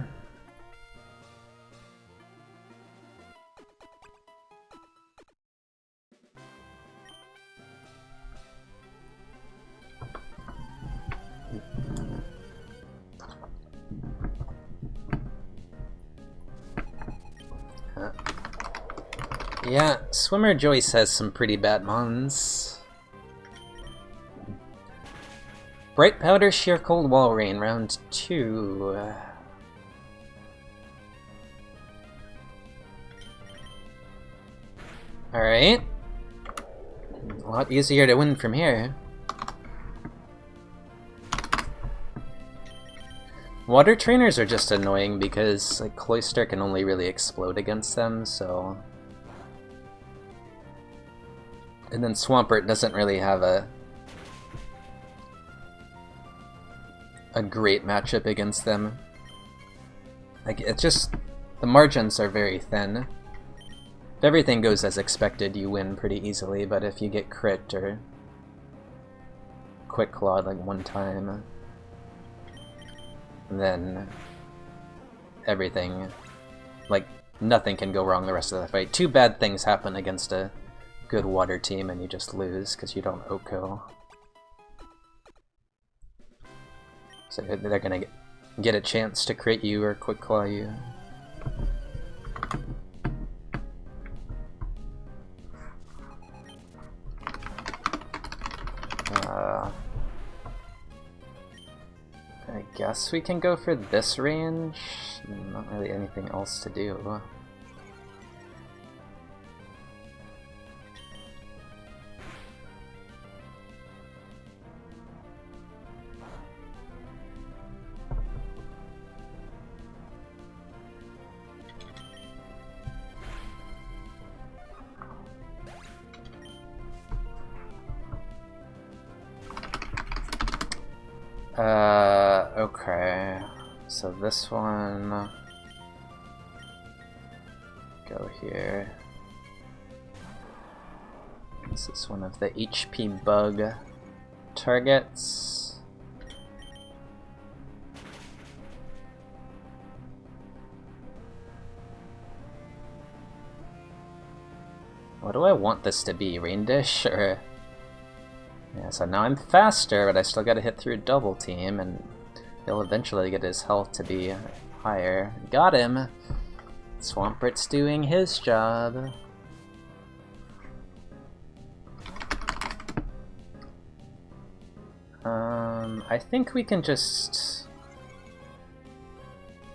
Yeah, Swimmer Joyce has some pretty bad mons. Bright Powder, Sheer Cold Wall Rain, round 2. Alright. A lot easier to win from here. Water trainers are just annoying because like Cloyster can only really explode against them, so... And then Swampert doesn't really have a great matchup against them. Like, it's just... the margins are very thin. If everything goes as expected, you win pretty easily, but if you get crit or quick clawed like one time, then everything, like, nothing can go wrong the rest of the fight. Two bad things happen against a good water team and you just lose because you don't Oko. So they're gonna get a chance to crit you or quick claw you. I guess we can go for this range. Not really anything else to do. Okay. So this one... go here. This is one of the HP bug targets. What do I want this to be? Rain Dish or... Yeah, so now I'm faster, but I still gotta hit through double team, and he'll eventually get his health to be higher. Got him! Swampert's doing his job. I think we can just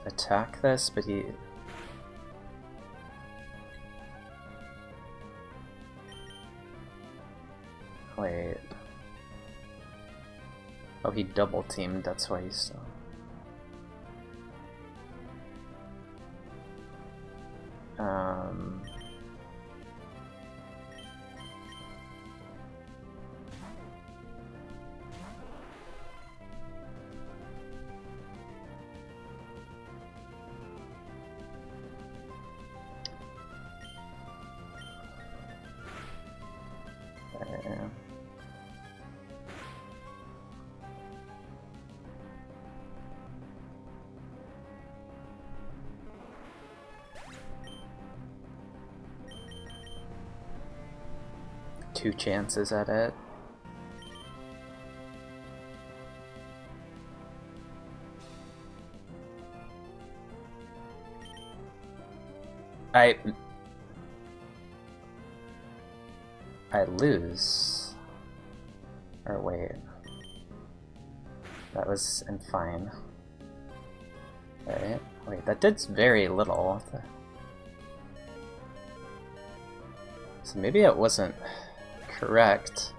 attack this, but he... Wait... Oh, he double teamed, that's why he's still... Two chances at it. I lose. Or wait. That was fine. Alright. Wait, that did very little. So maybe it wasn't correct.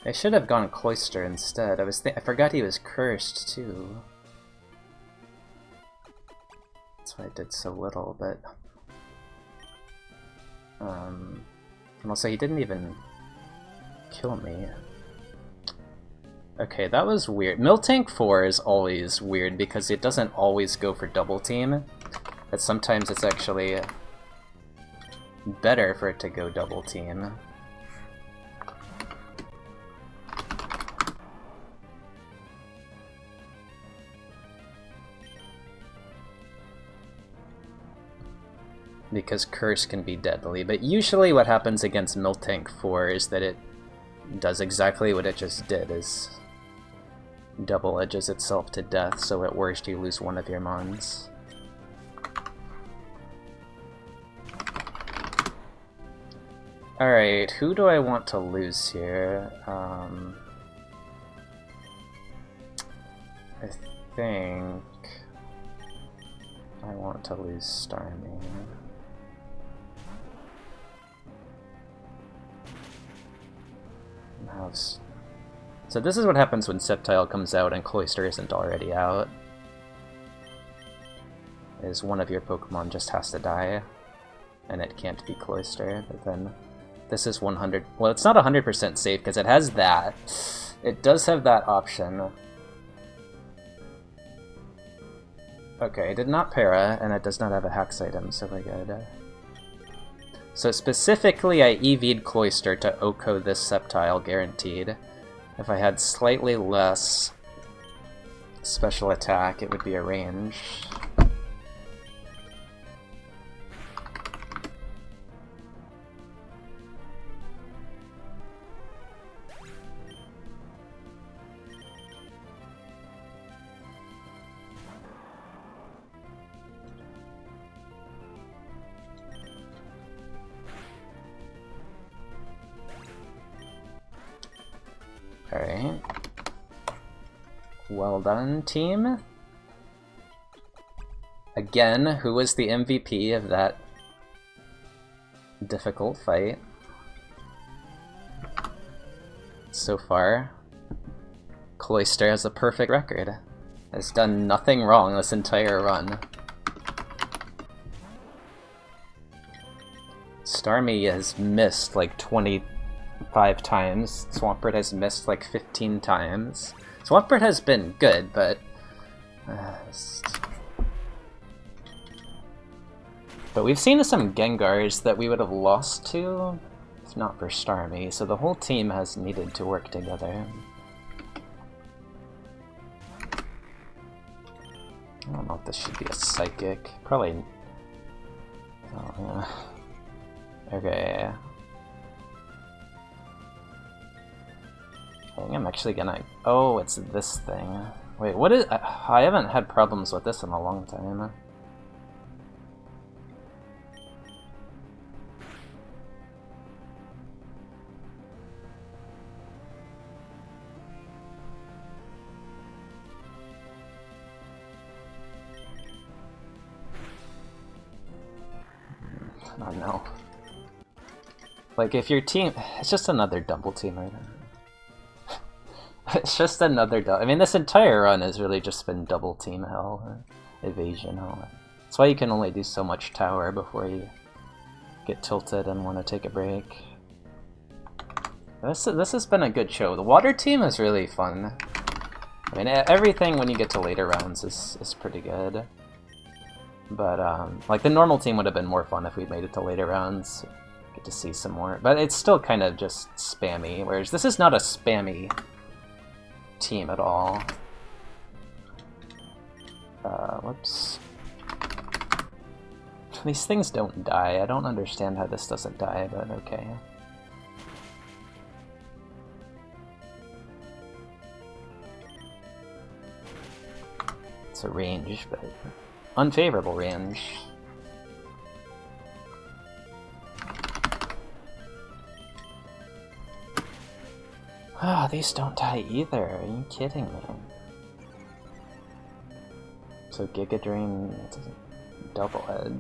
I should have gone Cloyster instead. I forgot he was cursed too. That's why I did so little, but and also he didn't even kill me. Okay, that was weird. Miltank 4 is always weird because it doesn't always go for double team. But sometimes it's actually better for it to go double team. Because Curse can be deadly, but usually what happens against Miltank 4 is that it does exactly what it just did, is double edges itself to death, so at worst you lose one of your mons. Alright, who do I want to lose here? I think I want to lose Starmie. So this is what happens when Sceptile comes out and Cloyster isn't already out. Is one of your Pokemon just has to die, and it can't be Cloyster, but then this is 100... Well, it's not 100% safe because it has that. It does have that option. Okay, it did not para, and it does not have a Hex item, so we're good. So specifically, I EV'd Cloyster to Oko this Sceptile, guaranteed. If I had slightly less special attack, it would be a range. Alright. Well done, team. Again, who was the MVP of that difficult fight? So far, Cloyster has a perfect record. Has done nothing wrong this entire run. Starmie has missed like 25 times. Swampert has missed like 15 times. Swampert has been good, but... But we've seen some Gengars that we would have lost to if not for Starmie, so the whole team has needed to work together. I don't know if this should be a Psychic. Probably... Oh, yeah. Okay. I think I'm actually gonna... Oh, it's this thing. Wait, what is... I haven't had problems with this in a long time. I don't know. Like, if your team... It's just another double team, right? It's just another double... I mean, this entire run has really just been double team hell, or evasion hell. That's why you can only do so much tower before you get tilted and want to take a break. This has been a good show. The water team is really fun. I mean, everything when you get to later rounds is pretty good. But, like, the normal team would have been more fun if we made it to later rounds. Get to see some more. But it's still kind of just spammy, whereas this is not a spammy team at all. Whoops. These things don't die. I don't understand how this doesn't die, but okay. It's a range, but unfavorable range. Ah, these don't die either. Are you kidding me? So Giga Drain, double edge.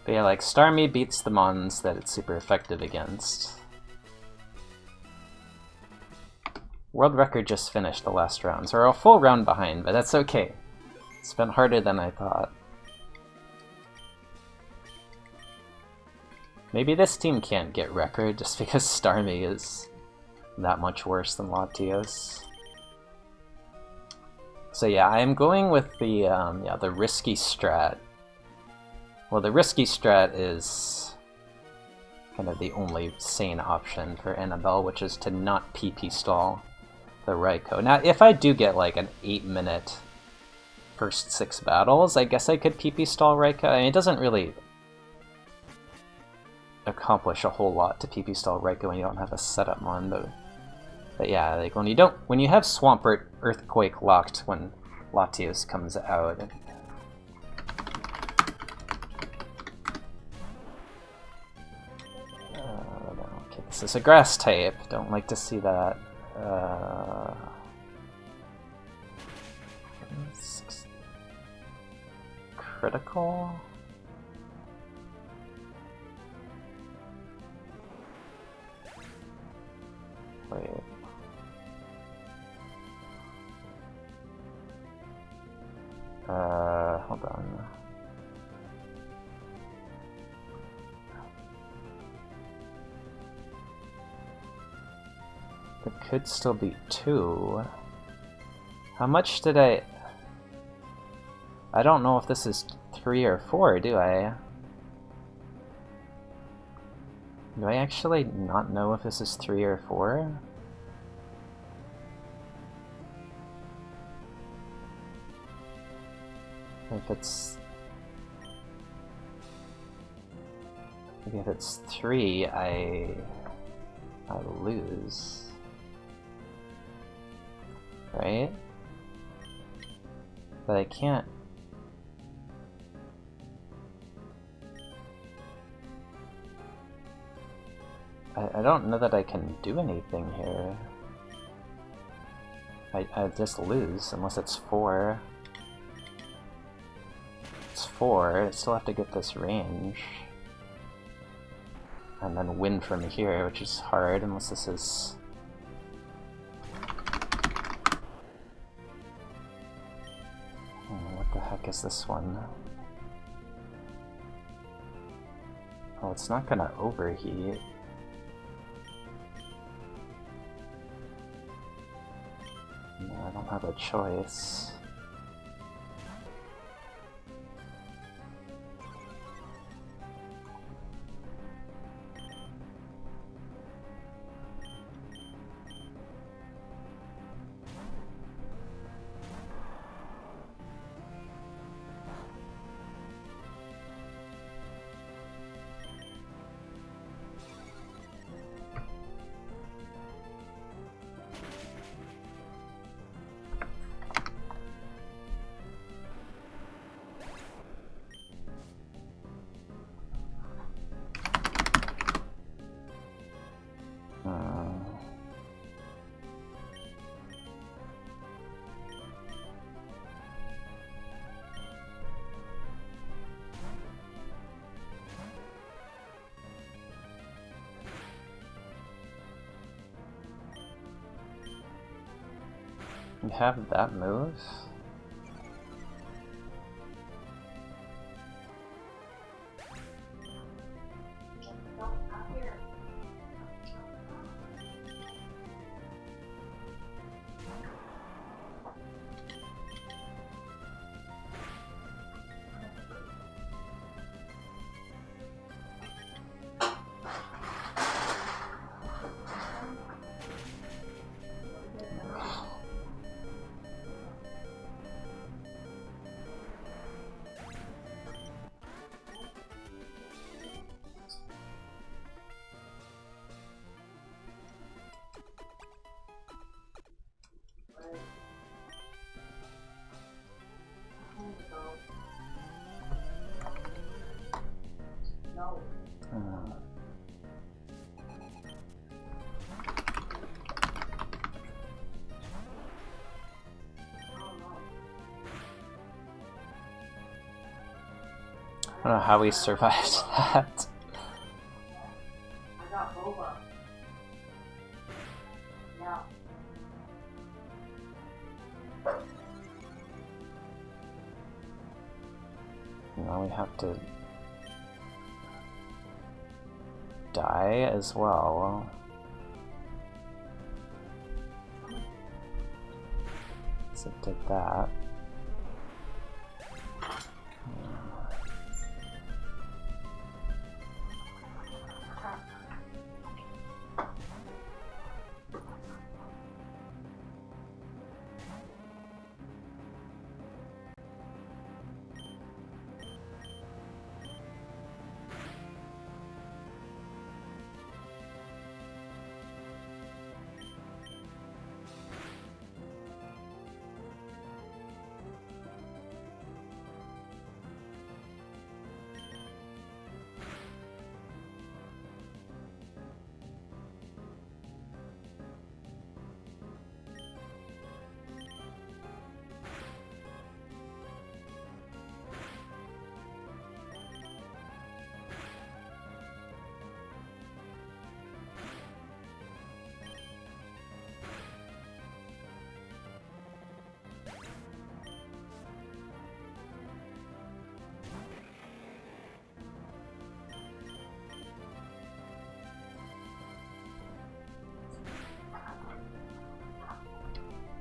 But yeah, like, Starmie beats the mons that it's super effective against. World record just finished the last round, so we're a full round behind, but that's okay. It's been harder than I thought. Maybe this team can't get record just because Starmie is that much worse than Latios. So yeah, I am going with the risky strat. Well, the risky strat is kind of the only sane option for Annabelle, which is to not PP stall the Raikou. Now, if I do get like an 8-minute first 6 battles, I guess I could PP stall Raikou. I mean, it doesn't really accomplish a whole lot to PP stall Raikou when you don't have a setup mon, but yeah, like when you have Swampert Earthquake locked when Latios comes out. Okay, this is a grass type. Don't like to see that. Critical? Wait. Hold on. It could still be 2. How much did I don't know if this is 3 or 4, do I? Do I actually not know if this is 3 or 4? If it's... Maybe if it's 3, I lose. Right? But I can't... I don't know that I can do anything here. I just lose, unless it's 4. It's 4, I still have to get this range. And then win from here, which is hard, unless this is... what the heck is this one? Oh, it's not gonna overheat. No, I don't have a choice. You have that move? I don't know how we survived that. I got boba. Yeah. Now we have to die as well. So it did that.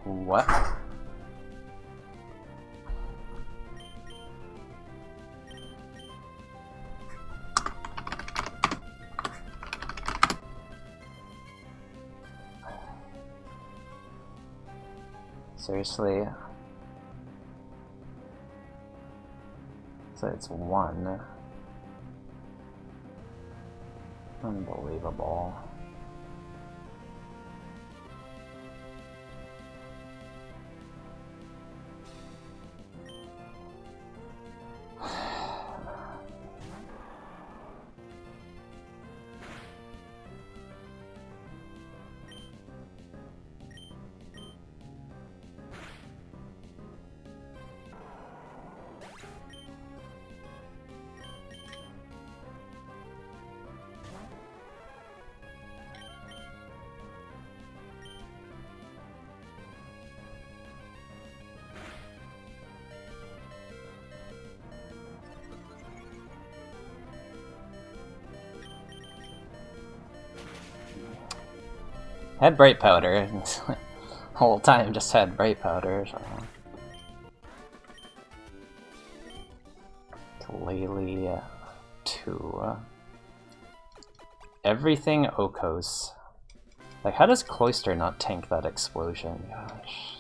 What? Seriously? So it's 1. Unbelievable. Had bright powder. The whole time just had bright powder. So. Lely 2. Everything Okos. Like, how does Cloister not tank that explosion? Gosh.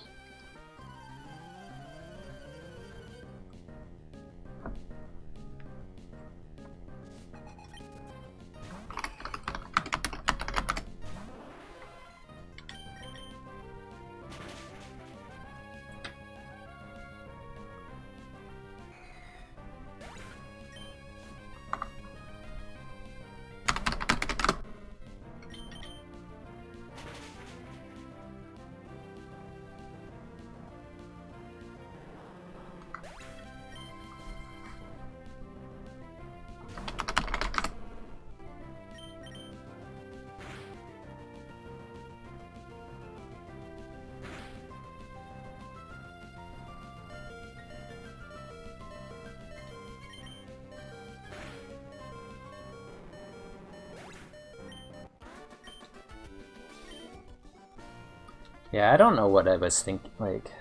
Yeah, I don't know what I was thinking, like...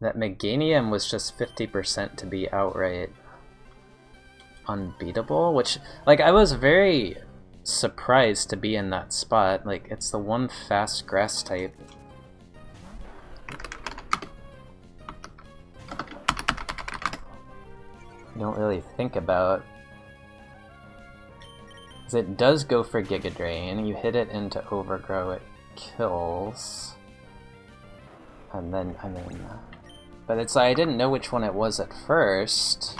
That Meganium was just 50% to be outright unbeatable, which, like, I was very surprised to be in that spot. Like, it's the one fast grass type. You don't really think about. Because it does go for Giga Drain, you hit it into Overgrow, it kills. And then, I mean... But it's like, I didn't know which one it was at first.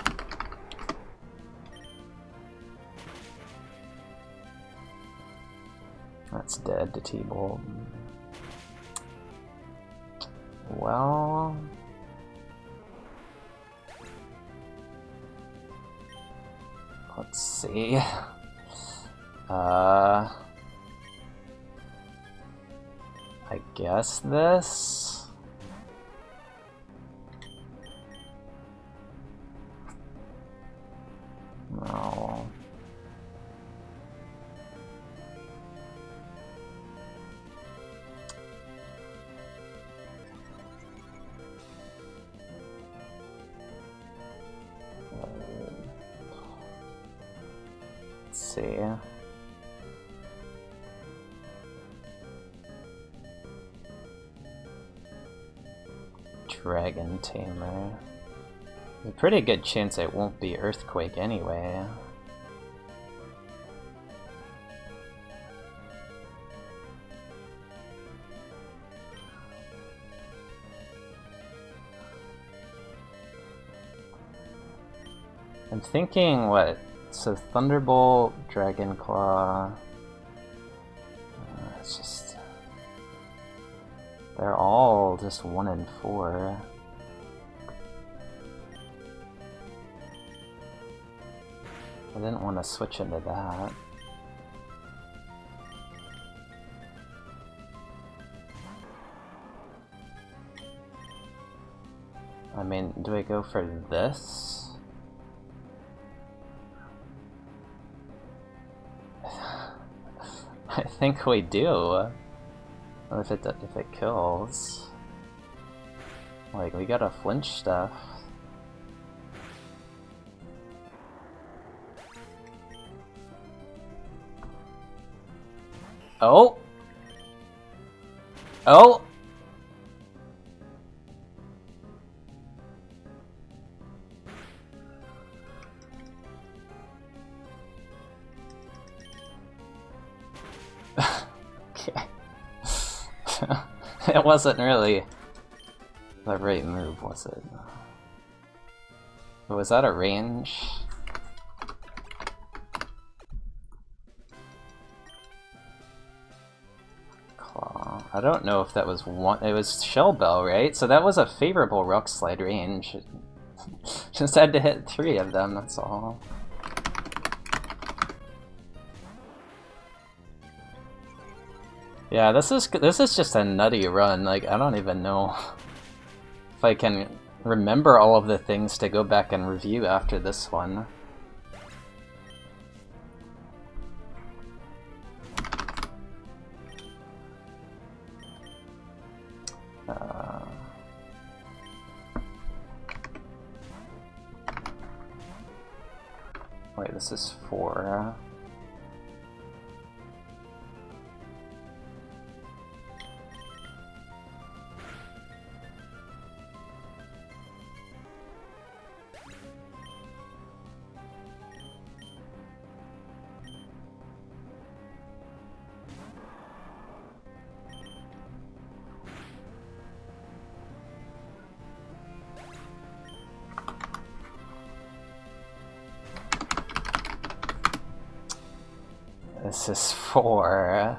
That's dead to T-Bolt. Well... Let's see. I I guess this? No. Let's see. Dragon Tamer. A pretty good chance it won't be Earthquake anyway. I'm thinking what? So Thunderbolt, Dragon Claw. It's just. They're all just 1 and 4. I didn't want to switch into that. I mean, do I go for this? I think we do. If it kills. Like, we gotta flinch stuff. Oh! Oh! Okay. It wasn't really the right move, was it? Was that a range? Claw. I don't know if that was one. It was Shell Bell, right? So that was a favorable Rock Slide range. Just had to hit 3 of them, that's all. Yeah, this is just a nutty run. Like, I don't even know if I can remember all of the things to go back and review after this one. Wait, this is 4. This is 4.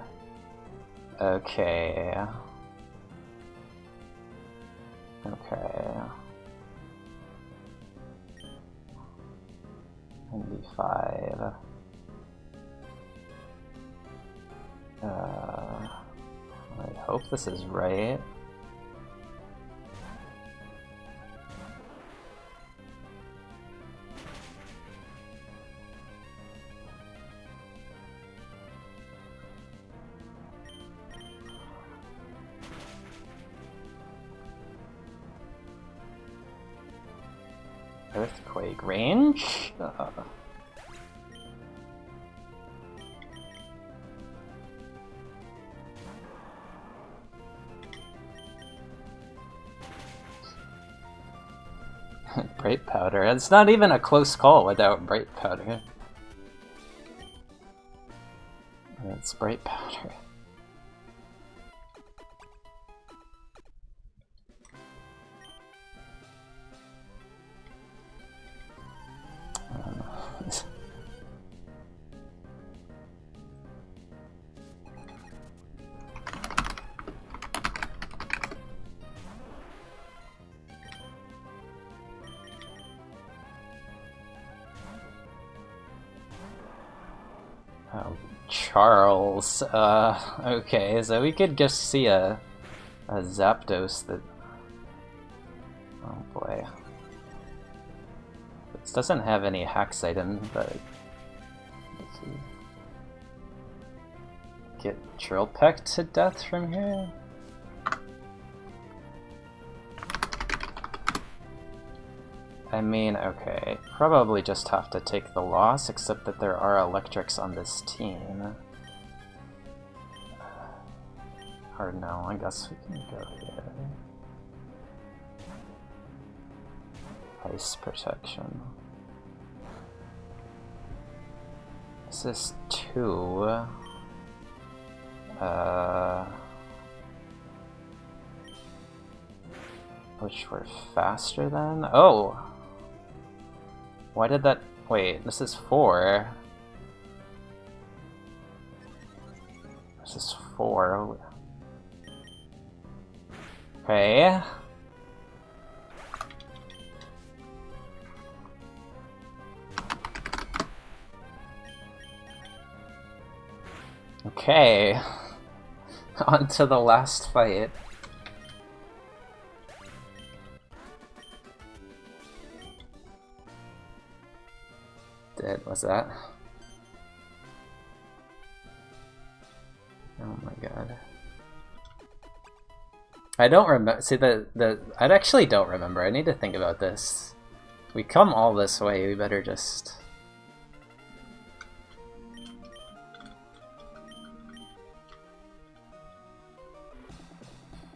Okay. Okay. 95. I hope this is right. Earthquake range? Bright Powder. It's not even a close call without Bright Powder. It's Bright Powder. Charles. Okay, so we could just see a Zapdos that... Oh boy. This doesn't have any hacks item, but... Get Drill Pecked to death from here? I mean, okay, probably just have to take the loss, except that there are electrics on this team. Or no, I guess we can go here. Ice protection. This is 2. Which were faster than? Oh! Why did that... Wait, this is 4. This is 4. Okay. Okay. On to the last fight. Was that? Oh my god. I don't remember. See, I actually don't remember. I need to think about this. We come all this way, we better just...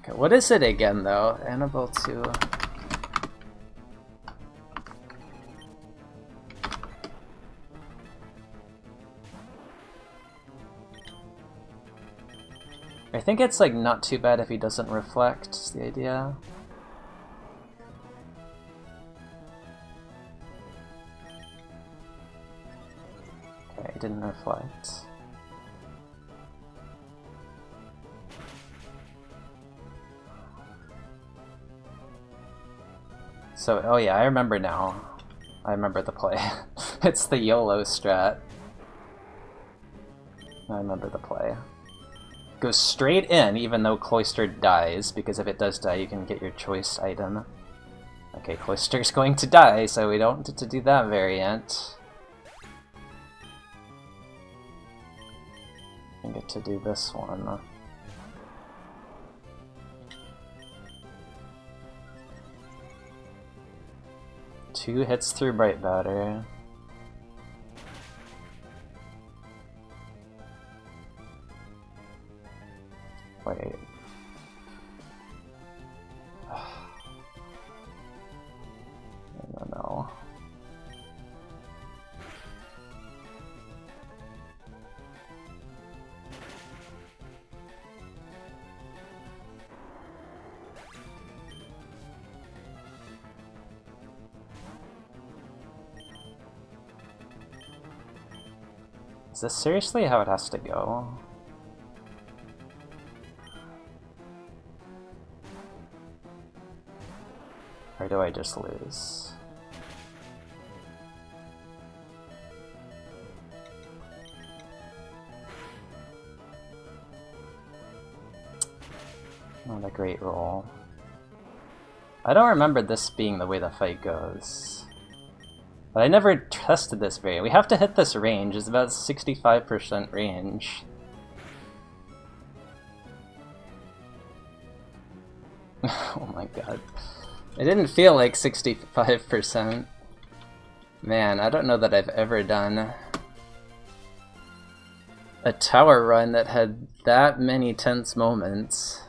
Okay, what is it again, though? Annabelle 2... I think it's like not too bad if he doesn't reflect, is the idea. Okay, he didn't reflect. So, oh yeah, I remember now. I remember the play. It's the YOLO strat. I remember the play. Goes straight in, even though Cloyster dies, because if it does die, you can get your choice item. Okay, Cloyster's going to die, so we don't get to do that variant. We get to do this one. Two hits through Bright Batter. Wait. I don't know. Is this seriously how it has to go? Or do I just lose? Not a great roll. I don't remember this being the way the fight goes. But I never tested this variant. We have to hit this range. It's about 65% range. Oh my god. It didn't feel like 65%. Man, I don't know that I've ever done a tower run that had that many tense moments.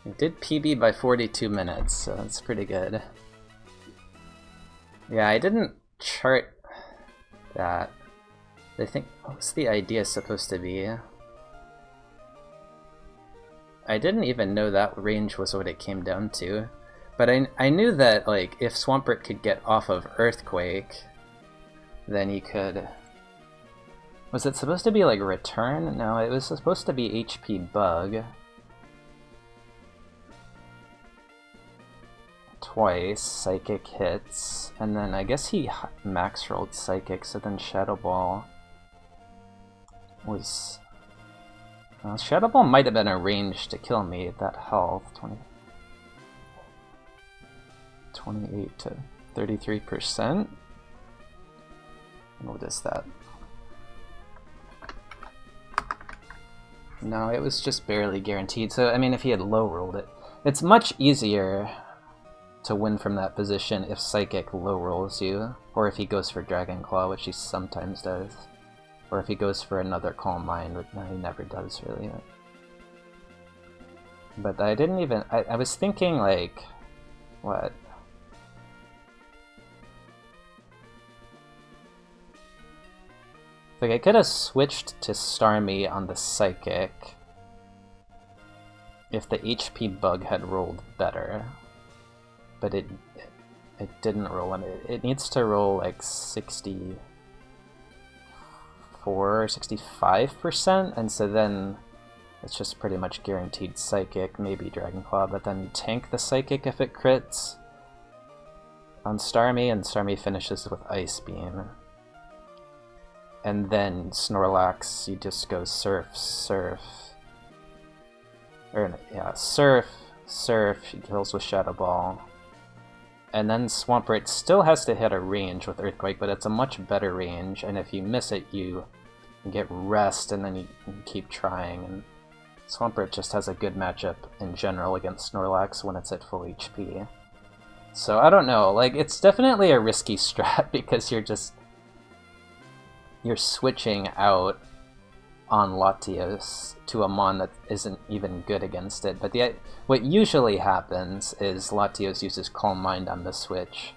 It did PB by 42 minutes, so that's pretty good. Yeah, I didn't chart that. I think, what's the idea supposed to be? I didn't even know that range was what it came down to. But I knew that, like, if Swampert could get off of Earthquake, then he could... Was it supposed to be, like, Return? No, it was supposed to be HP Bug. twice, Psychic hits, and then I guess he max rolled Psychic, so then Shadow Ball was... Shadow Ball might have been a range to kill me at that health. 28 to 33%? What is that? No, it was just barely guaranteed. So, I mean, if he had low rolled it, it's much easier to win from that position if Psychic low rolls you, or if he goes for Dragon Claw, which he sometimes does, or if he goes for another Calm Mind, which no, he never does really. But I didn't even. I was thinking like, what? Like, I could have switched to Starmie on the Psychic if the HP bug had rolled better, but it didn't roll, and it needs to roll like 64 or 65%, and so then it's just pretty much guaranteed Psychic, maybe Dragon Claw, but then tank the Psychic if it crits on Starmie, and Starmie finishes with Ice Beam. And then Snorlax, you just go Surf, Surf. Or, yeah, Surf, Surf, she kills with Shadow Ball. And then Swampert still has to hit a range with Earthquake, but it's a much better range, and if you miss it, you get Rest, and then you can keep trying. And Swampert just has a good matchup in general against Snorlax when it's at full HP. So I don't know, like, it's definitely a risky strat because you're switching out on Latios to a mon that isn't even good against it. But what usually happens is Latios uses Calm Mind on the switch,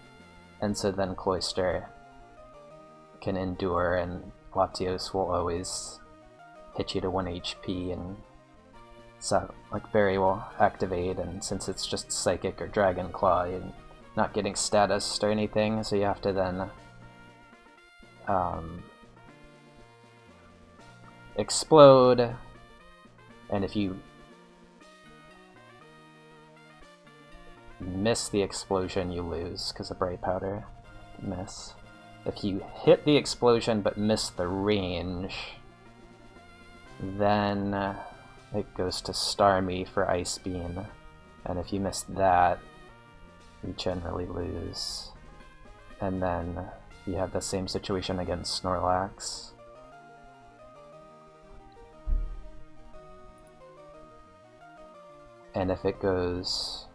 and so then Cloyster can endure, and Latios will always hit you to 1 HP, and so like Berry will activate, and since it's just Psychic or Dragon Claw, you're not getting status or anything, so you have to then explode, and if you miss the explosion, you lose because of Bright Powder. Miss. If you hit the explosion but miss the range, then it goes to Starmie for Ice Beam, and if you miss that, you generally lose. And then you have the same situation against Snorlax. And if it goes...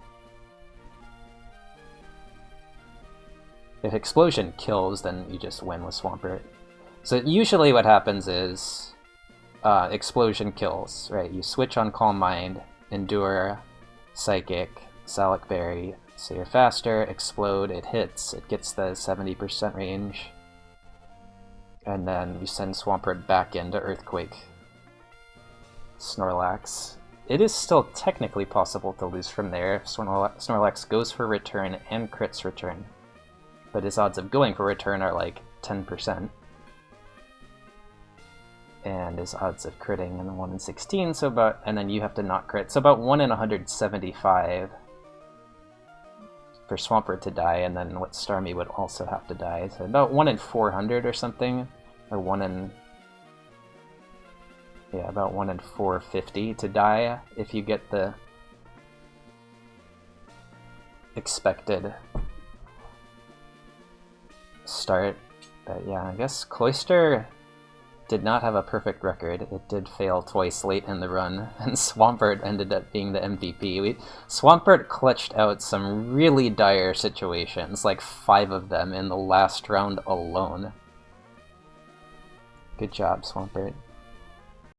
If Explosion kills, then you just win with Swampert. So usually what happens is Explosion kills, right? You switch on Calm Mind, Endure, Psychic, Salac Berry, so you're faster, Explode, it hits, it gets the 70% range, and then you send Swampert back into Earthquake Snorlax. It is still technically possible to lose from there if Snorlax goes for return and crits return, but his odds of going for return are like 10%, and his odds of critting in 1 in 16, so about, and then you have to not crit, so about 1 in 175 for Swampert to die, and then what Starmie would also have to die, so about 1 in 400 or something, or 1 in... yeah, about 1 in 450 to die if you get the expected start. But yeah, I guess Cloyster did not have a perfect record. It did fail twice late in the run, and Swampert ended up being the MVP. Swampert clutched out some really dire situations, like 5 of them in the last round alone. Good job, Swampert.